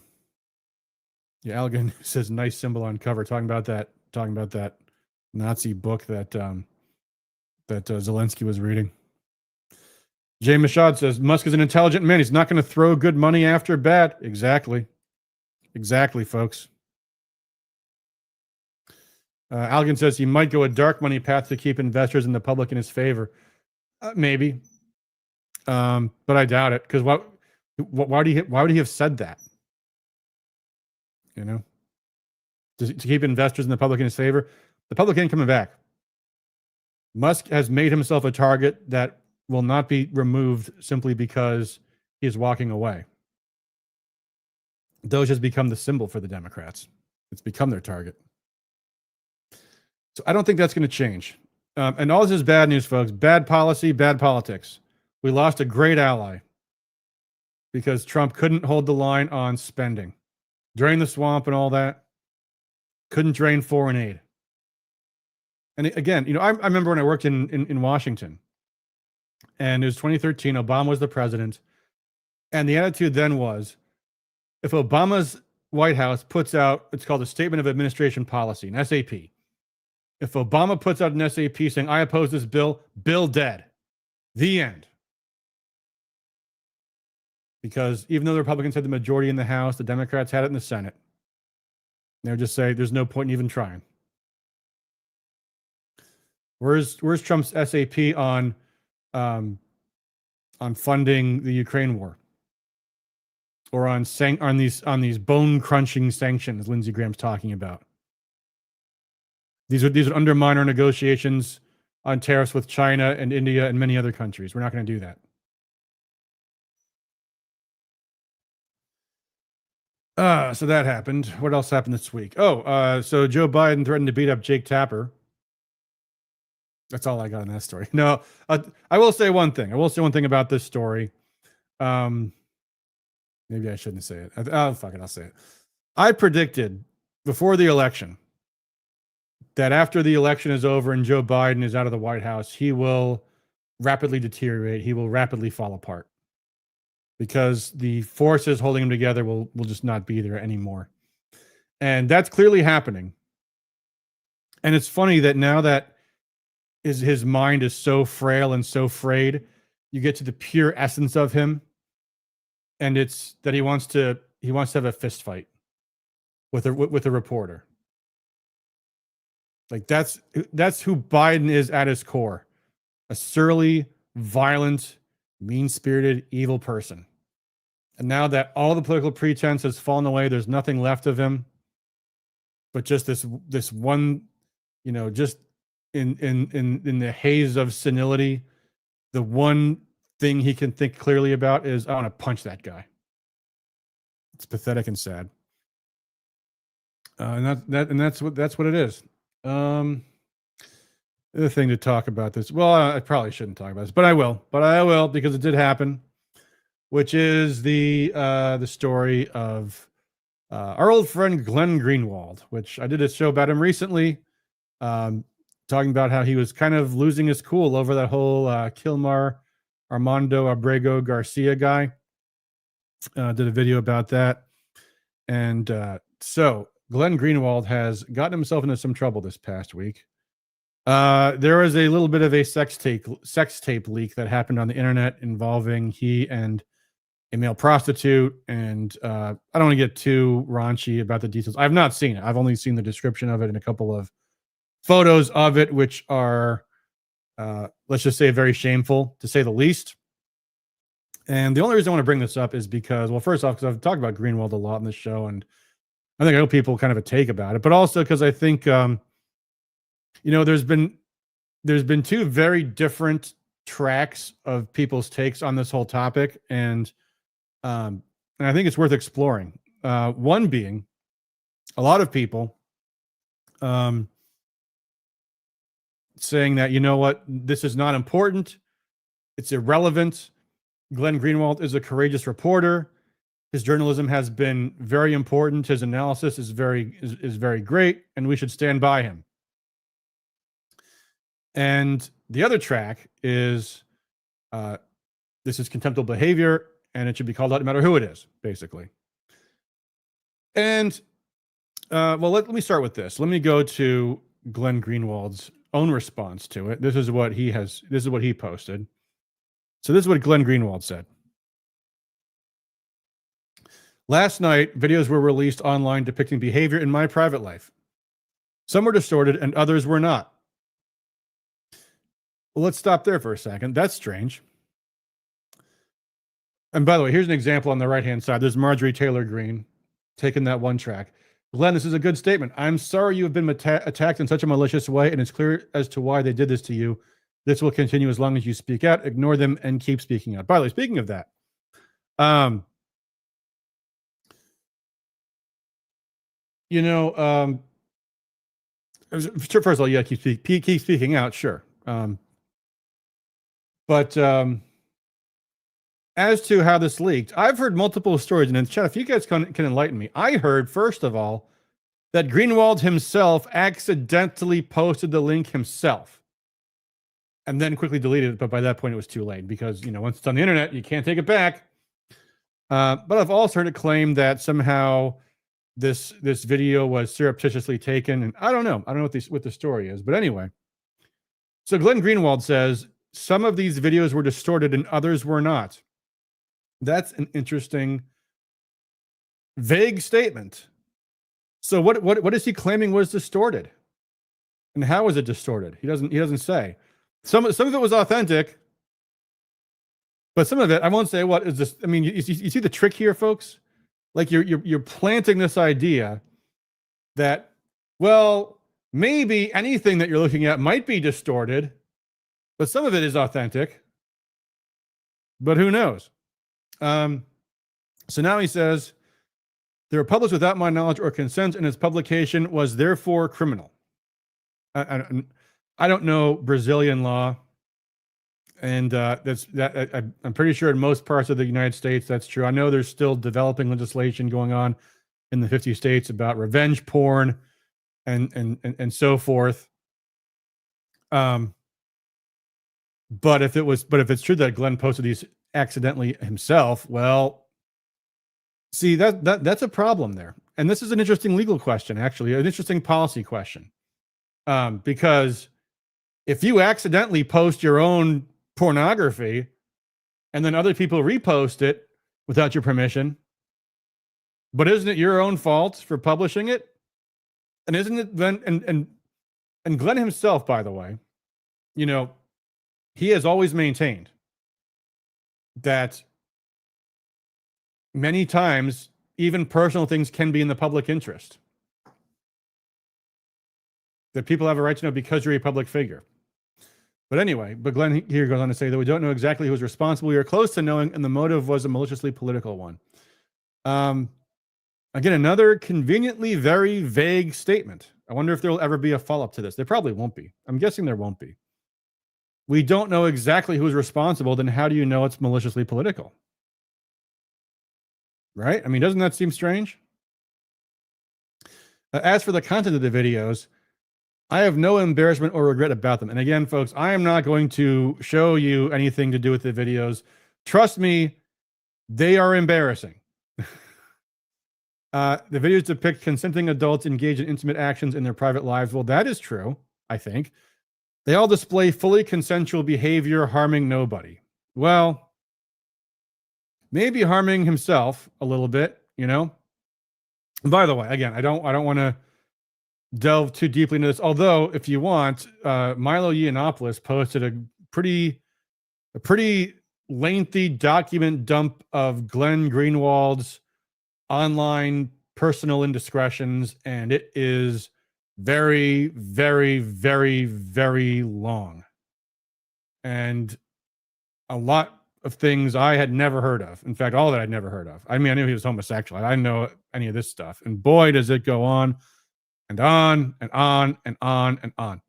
Algan says nice symbol on cover, talking about that Nazi book that Zelensky was reading. Jay Mashad says Musk is an intelligent man. He's not going to throw good money after bad. Exactly, folks. Algan says he might go a dark money path to keep investors and the public in his favor. Maybe, but I doubt it. Because why would he have said that? You know, to keep investors and the public in his favor. The public ain't coming back. Musk has made himself a target that will not be removed simply because he is walking away. DOGE has become the symbol for the Democrats. It's become their target. So I don't think that's going to change. And all this is bad news, folks. Bad policy, bad politics. We lost a great ally because Trump couldn't hold the line on spending. Drain the swamp and all that. Couldn't drain foreign aid. And again, you know, I remember when I worked in Washington, and it was 2013, Obama was the president, and the attitude then was, if Obama's White House puts out, it's called a Statement of Administration Policy, an SAP. If Obama puts out an SAP saying, I oppose this bill, bill dead. The end. Because even though the Republicans had the majority in the House, the Democrats had it in the Senate. They would just say, there's no point in even trying. Where's Trump's SAP on funding the Ukraine war, or on these bone crunching sanctions Lindsey Graham's talking about? These would undermine our negotiations on tariffs with China and India and many other countries. We're not going to do that. So that happened. What else happened this week? So Joe Biden threatened to beat up Jake Tapper. That's all I got in that story. No, I will say one thing. I will say one thing about this story. Maybe I shouldn't say it. Oh, fuck it, I'll say it. I predicted before the election that after the election is over and Joe Biden is out of the White House, he will rapidly deteriorate. He will rapidly fall apart because the forces holding him together will just not be there anymore. And that's clearly happening. And it's funny that now that his mind is so frail and so frayed, you get to the pure essence of him. And it's that he wants to have a fist fight with a reporter. Like that's who Biden is at his core. A surly, violent, mean-spirited, evil person. And now that all the political pretense has fallen away, there's nothing left of him but just this one, just in the haze of senility, the one thing he can think clearly about is, I want to punch that guy. It's pathetic and sad. And that's what it is. The other thing to talk about this. Well, I probably shouldn't talk about this, but I will because it did happen, which is the story of our old friend Glenn Greenwald, which I did a show about him recently, talking about how he was kind of losing his cool over that whole Kilmar Armando Abrego Garcia guy. Did a video about that. And so Glenn Greenwald has gotten himself into some trouble this past week. There was a little bit of a sex tape leak that happened on the internet involving he and a male prostitute. And I don't want to get too raunchy about the details. I've not seen it. I've only seen the description of it and a couple of photos of it, which are, let's just say, very shameful, to say the least. And the only reason I want to bring this up is because, well, first off, because I've talked about Greenwald a lot in this show, and I think I hope people kind of a take about it, but also because I think, there's been two very different tracks of people's takes on this whole topic, and I think it's worth exploring. One being a lot of people saying that, you know what, this is not important, it's irrelevant. Glenn Greenwald is a courageous reporter. His journalism has been very important. His analysis is very great, and we should stand by him. And the other track is this is contemptible behavior, and it should be called out no matter who it is, basically. And let me start with this. Let me go to Glenn Greenwald's own response to it. This is what he posted. So this is what Glenn Greenwald said. Last night, videos were released online depicting behavior in my private life. Some were distorted and others were not. Well, let's stop there for a second. That's strange. And by the way, here's an example on the right-hand side. There's Marjorie Taylor Greene taking that one track. Glenn, this is a good statement. I'm sorry you have been attacked in such a malicious way, and it's clear as to why they did this to you. This will continue as long as you speak out, ignore them, and keep speaking out. By the way, speaking of that, first of all, yeah, keep speaking out, sure. But as to how this leaked, I've heard multiple stories, and in the chat, if you guys can enlighten me, I heard, first of all, that Greenwald himself accidentally posted the link himself and then quickly deleted it, but by that point it was too late because, once it's on the internet, you can't take it back. But I've also heard it claimed that somehow this video was surreptitiously taken, and I don't know what the story is, but anyway. So Glenn Greenwald says some of these videos were distorted and others were not. That's an interesting, vague statement. So what is he claiming was distorted, and how was it distorted? He doesn't say. Some of it was authentic, but some of it, I won't say what is this. I mean, you see the trick here, folks. Like you're planting this idea that, well, maybe anything that you're looking at might be distorted, but some of it is authentic. But who knows? So now he says, they were published without my knowledge or consent, and its publication was therefore criminal. I don't know Brazilian law. And I'm pretty sure in most parts of the United States that's true. I know there's still developing legislation going on in the 50 states about revenge porn and so forth. But if it's true that Glenn posted these accidentally himself, well, see, that's a problem there. And this is an interesting legal question, actually, an interesting policy question. Because if you accidentally post your own pornography and then other people repost it without your permission, but isn't it your own fault for publishing it? And isn't it then, and Glenn himself, by the way, you know, he has always maintained that many times even personal things can be in the public interest. That people have a right to know because you're a public figure. But anyway, Glenn here goes on to say that we don't know exactly who was responsible. We are close to knowing, and the motive was a maliciously political one. Again, another conveniently very vague statement. I wonder if there will ever be a follow-up to this. There probably won't be. I'm guessing there won't be. We don't know exactly who's responsible, then how do you know it's maliciously political? Right? I mean, doesn't that seem strange? As for the content of the videos, I have no embarrassment or regret about them. And again, folks, I am not going to show you anything to do with the videos. Trust me, they are embarrassing. The videos depict consenting adults engaged in intimate actions in their private lives. Well, that is true, I think. They all display fully consensual behavior, harming nobody. Well, maybe harming himself a little bit, you know? By the way, again, I don't want to delve too deeply into this. Although, if you want, Milo Yiannopoulos posted a pretty lengthy document dump of Glenn Greenwald's online personal indiscretions, and it is very, very, very, very long, and a lot of things I had never heard of. In fact, all that I'd never heard of. I mean, I knew he was homosexual. I didn't know any of this stuff, and boy, does it go on and on and on and on and on.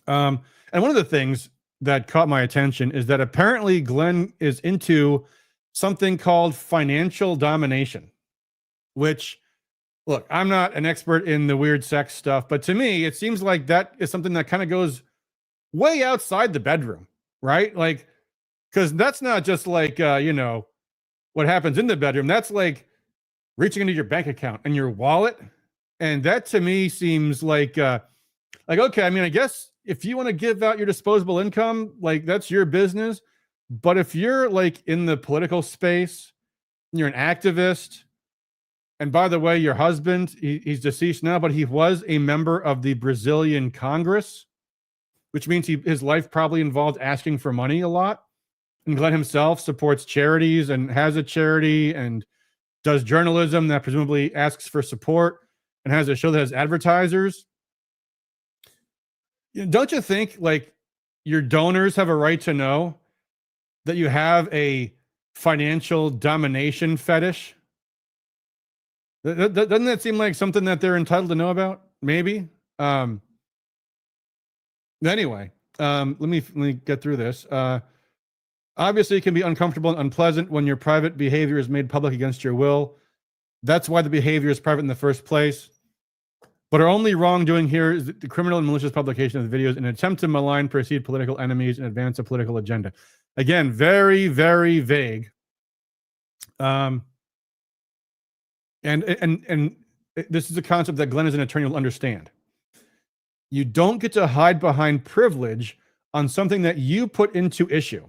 And one of the things that caught my attention is that apparently Glenn is into something called financial domination, which, look, I'm not an expert in the weird sex stuff, but to me, it seems like that is something that kind of goes way outside the bedroom, right? Like, because that's not just like, you know, what happens in the bedroom. That's like reaching into your bank account and your wallet. And that to me seems like, okay, I mean, I guess if you want to give out your disposable income, like that's your business. But if you're like in the political space, you're an activist, and by the way, your husband, he's deceased now, but he was a member of the Brazilian Congress, which means his life probably involved asking for money a lot. And Glenn himself supports charities and has a charity and does journalism that presumably asks for support and has a show that has advertisers. Don't you think like your donors have a right to know that you have a financial domination fetish? Doesn't that seem like something that they're entitled to know about? Maybe. Anyway, let me get through this. Obviously, it can be uncomfortable and unpleasant when your private behavior is made public against your will. That's why the behavior is private in the first place. But our only wrongdoing here is the criminal and malicious publication of the videos in an attempt to malign perceived political enemies and advance a political agenda. Again, very, very vague. And this is a concept that Glenn as an attorney will understand. You don't get to hide behind privilege on something that you put into issue.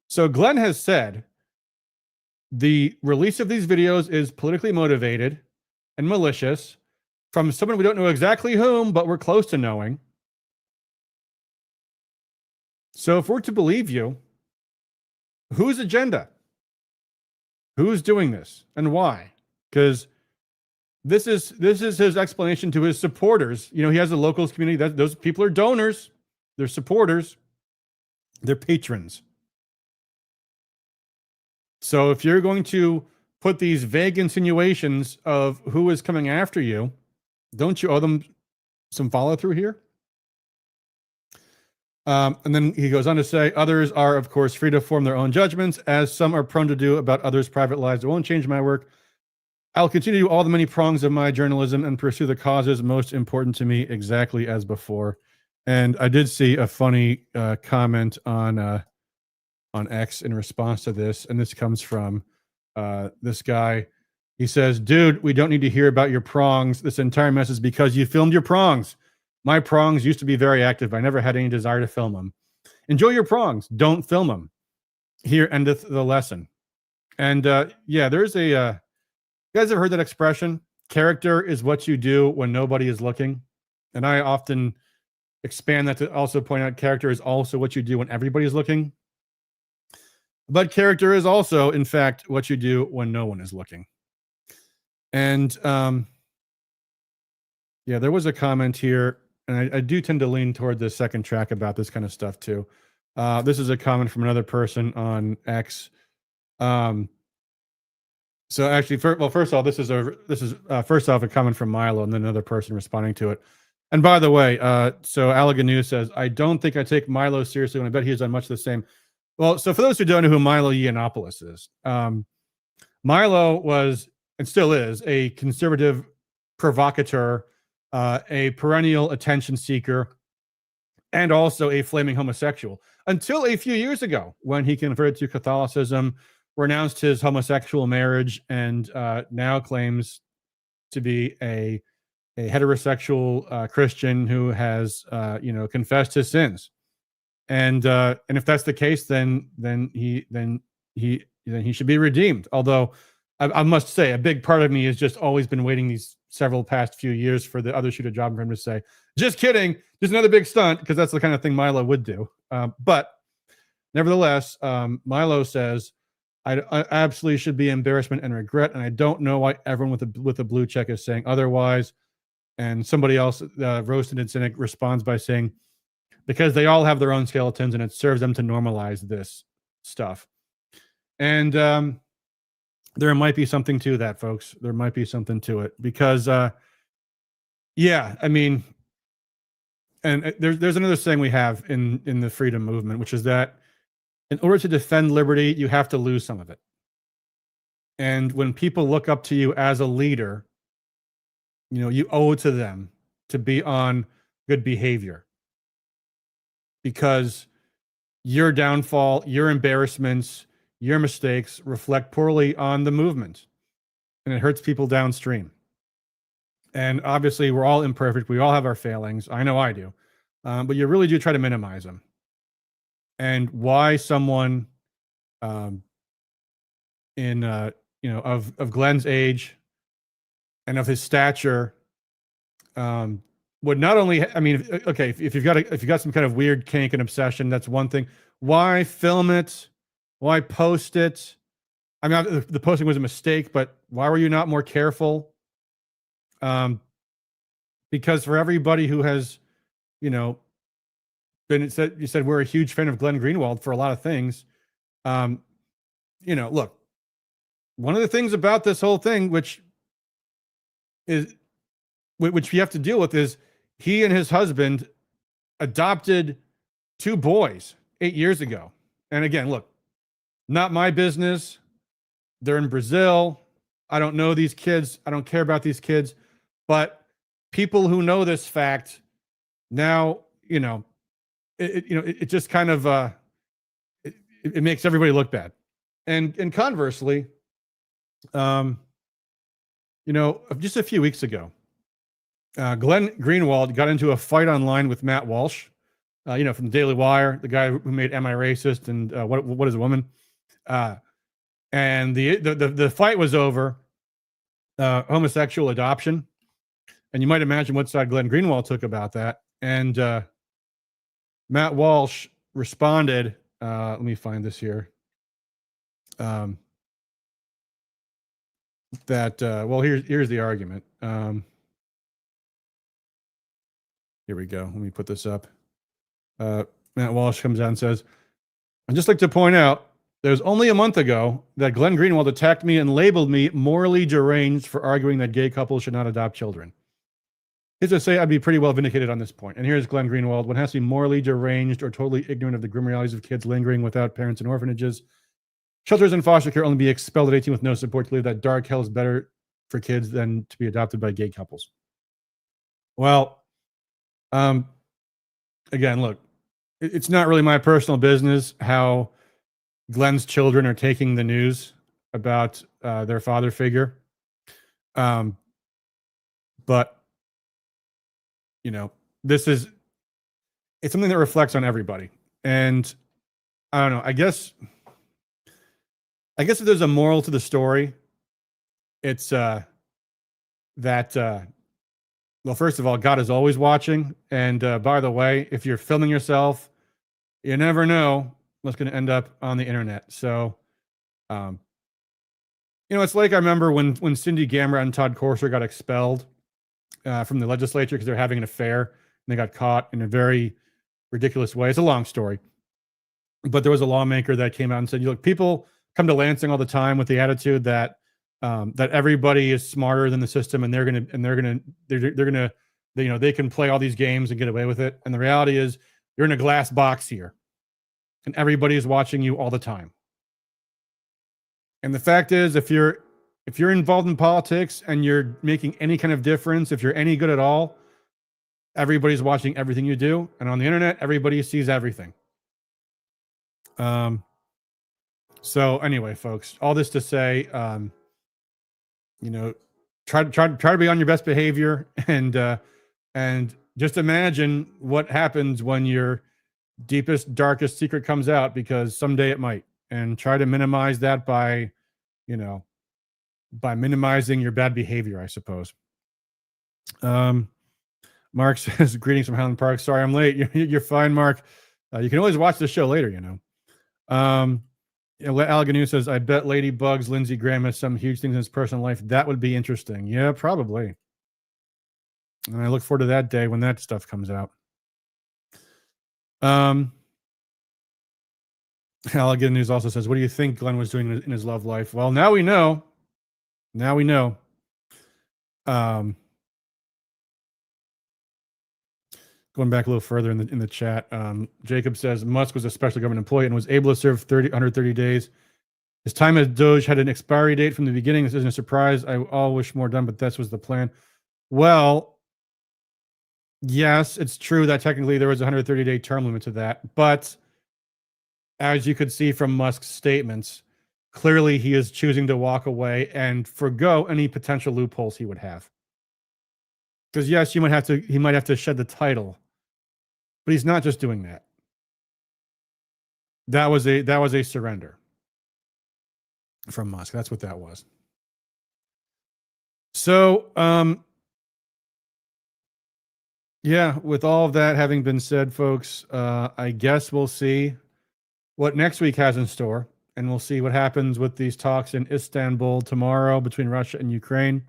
So Glenn has said the release of these videos is politically motivated and malicious from someone we don't know exactly whom, but we're close to knowing. So if we're to believe you, whose agenda? Who's doing this and why? Because this is his explanation to his supporters. You know, he has a locals community. Those people are donors. They're supporters. They're patrons. So if you're going to put these vague insinuations of who is coming after you, don't you owe them some follow through here? And then he goes on to say, others are, of course, free to form their own judgments, as some are prone to do about others' private lives. It won't change my work. I'll continue to do all the many prongs of my journalism and pursue the causes most important to me exactly as before. And I did see a funny comment on X in response to this, and this comes from this guy. He says, dude, we don't need to hear about your prongs. This entire mess is because you filmed your prongs. My prongs used to be very active, but I never had any desire to film them. Enjoy your prongs. Don't film them. Here endeth the lesson. And yeah, there's a... you guys ever heard that expression? Character is what you do when nobody is looking. And I often expand that to also point out character is also what you do when everybody's looking. But character is also, in fact, what you do when no one is looking. And yeah, there was a comment here, and I do tend to lean toward the second track about this kind of stuff too. This is a comment from another person on X. So actually, first off, this is first off a comment from Milo, and then another person responding to it. And by the way, so Alaganu says, I don't think I take Milo seriously when I bet he has done much the same. Well, so for those who don't know who Milo Yiannopoulos is, Milo was and still is a conservative provocateur, a perennial attention seeker, and also a flaming homosexual until a few years ago when he converted to Catholicism, renounced his homosexual marriage, and now claims to be a heterosexual Christian who has confessed his sins. And if that's the case, then he should be redeemed. Although I must say, a big part of me has just always been waiting these several past few years for the other shoe to drop for him to say, just kidding, just another big stunt, because that's the kind of thing Milo would do. But nevertheless, Milo says, I absolutely should be embarrassment and regret, and I don't know why everyone with a blue check is saying otherwise. And somebody else, Roasted and Cynic, responds by saying, because they all have their own skeletons, and it serves them to normalize this stuff. And there might be something to that, folks. There might be something to it, because, yeah, I mean, and there's another saying we have in the freedom movement, which is that in order to defend liberty, you have to lose some of it. And when people look up to you as a leader, you owe it to them to be on good behavior, because your downfall, your embarrassments, your mistakes reflect poorly on the movement, and it hurts people downstream. And obviously, we're all imperfect. We all have our failings. I know I do. But you really do try to minimize them. And why someone of Glenn's age and of his stature would not only, I mean, okay, if you've got some kind of weird kink and obsession, that's one thing. Why film it? Why post it? I mean, the posting was a mistake, but why were you not more careful? Because for everybody who has, you said we're a huge fan of Glenn Greenwald for a lot of things. Look, one of the things about this whole thing, which you have to deal with, is he and his husband adopted 2 boys 8 years ago. And again, look, not my business. They're in Brazil. I don't know these kids. I don't care about these kids. But people who know this fact now, it just kind of it makes everybody look bad. And conversely, just a few weeks ago, Glenn Greenwald got into a fight online with Matt Walsh, from Daily Wire, the guy who made Am I Racist and What is a Woman? And the fight was over homosexual adoption. And you might imagine what side Glenn Greenwald took about that. And Matt Walsh responded, let me find this here. Here's the argument. Here we go. Let me put this up. Matt Walsh comes out and says, I'd just like to point out, there was only a month ago that Glenn Greenwald attacked me and labeled me morally deranged for arguing that gay couples should not adopt children. He's to say I'd be pretty well vindicated on this point. And here's Glenn Greenwald. One has to be morally deranged or totally ignorant of the grim realities of kids lingering without parents in orphanages. Shelters and foster care only be expelled at 18 with no support. To believe that dark hell is better for kids than to be adopted by gay couples. Well, again, look, it's not really my personal business how Glenn's children are taking the news about their father figure. But, you know, it's something that reflects on everybody. And I don't know, I guess if there's a moral to the story, it's that, well, first of all, God is always watching. And by the way, if you're filming yourself, you never know what's going to end up on the internet. So, you know, it's like I remember when Cindy Gamrat and Todd Corser got expelled from the legislature because they're having an affair and they got caught in a very ridiculous way. It's a long story. But there was a lawmaker that came out and said, look, people come to Lansing all the time with the attitude that that everybody is smarter than the system and they're gonna you know, they can play all these games and get away with it. And the reality is you're in a glass box here and everybody is watching you all the time. And the fact is, if you're involved in politics and you're making any kind of difference, if you're any good at all, everybody's watching everything you do. And on the internet, everybody sees everything. So anyway, folks, all this to say, you know, try to be on your best behavior and just imagine what happens when your deepest, darkest secret comes out, because someday it might, and try to minimize that by minimizing your bad behavior, I suppose. Mark says, greetings from Highland Park. Sorry, I'm late. You're fine, Mark. You can always watch the show later, you know. Alganu says, I bet Ladybugs Lindsey Graham has some huge things in his personal life. That would be interesting. Yeah, probably. And I look forward to that day when that stuff comes out. Alligator News also says, what do you think Glenn was doing in his love life? Well, now we know. Now we know. Going back a little further in the chat, Jacob says Musk was a special government employee and was able to serve 130 days. His time as DOGE had an expiry date from the beginning. This isn't a surprise. I all wish more done, but this was the plan. Well, yes, it's true that technically there was a 130-day term limit to that. But as you could see from Musk's statements, clearly he is choosing to walk away and forgo any potential loopholes he would have. Because yes, he might have to shed the title, but he's not just doing that. That was a surrender from Musk. That's what that was. So, yeah, with all of that having been said, folks, I guess we'll see what next week has in store, and we'll see what happens with these talks in Istanbul tomorrow between Russia and Ukraine.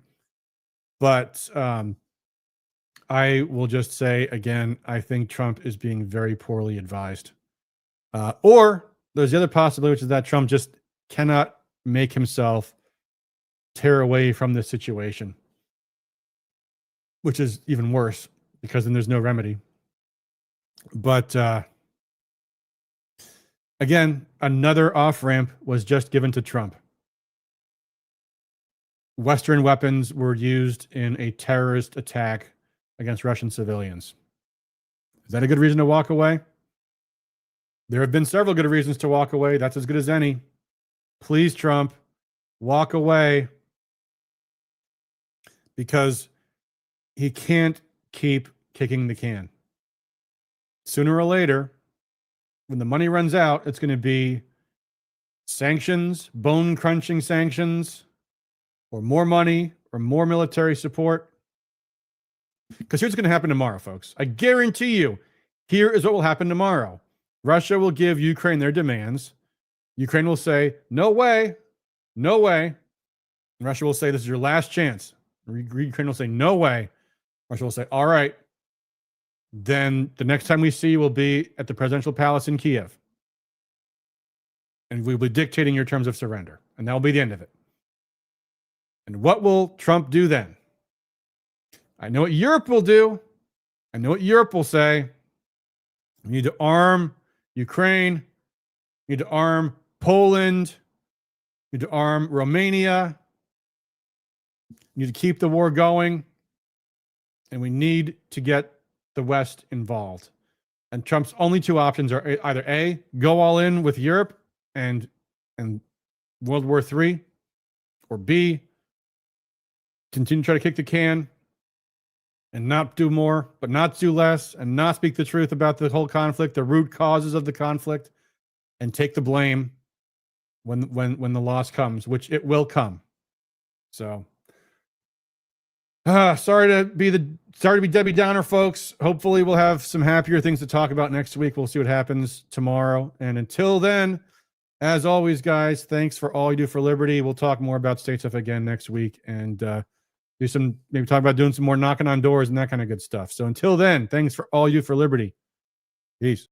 But I will just say again, I think Trump is being very poorly advised. Or there's the other possibility, which is that Trump just cannot make himself tear away from this situation, which is even worse because then there's no remedy. But again, another off-ramp was just given to Trump. Western weapons were used in a terrorist attack against Russian civilians. Is that a good reason to walk away? There have been several good reasons to walk away. That's as good as any. Please, Trump, walk away, because he can't keep kicking the can. Sooner or later, when the money runs out, it's going to be sanctions, bone-crunching sanctions, or more money, or more military support. Because here's what's going to happen tomorrow, folks. I guarantee you, here is what will happen tomorrow. Russia will give Ukraine their demands. Ukraine will say, no way, no way. And Russia will say, this is your last chance. Ukraine will say, no way. Russia will say, all right. Then the next time we see you will be at the presidential palace in Kiev. And we will be dictating your terms of surrender. And that will be the end of it. And what will Trump do then? I know what Europe will do. I know what Europe will say. We need to arm Ukraine. We need to arm Poland. We need to arm Romania. We need to keep the war going. And we need to get the West involved. And Trump's only two options are either A, go all in with Europe and World War III, or B, continue to try to kick the can and not do more, but not do less, and not speak the truth about the whole conflict, the root causes of the conflict, and take the blame when the loss comes, which it will come. So, sorry to be Debbie Downer, folks. Hopefully, we'll have some happier things to talk about next week. We'll see what happens tomorrow. And until then, as always, guys, thanks for all you do for liberty. We'll talk more about state stuff again next week, and maybe talk about doing some more knocking on doors and that kind of good stuff. So until then, thanks for all you do for liberty. Peace.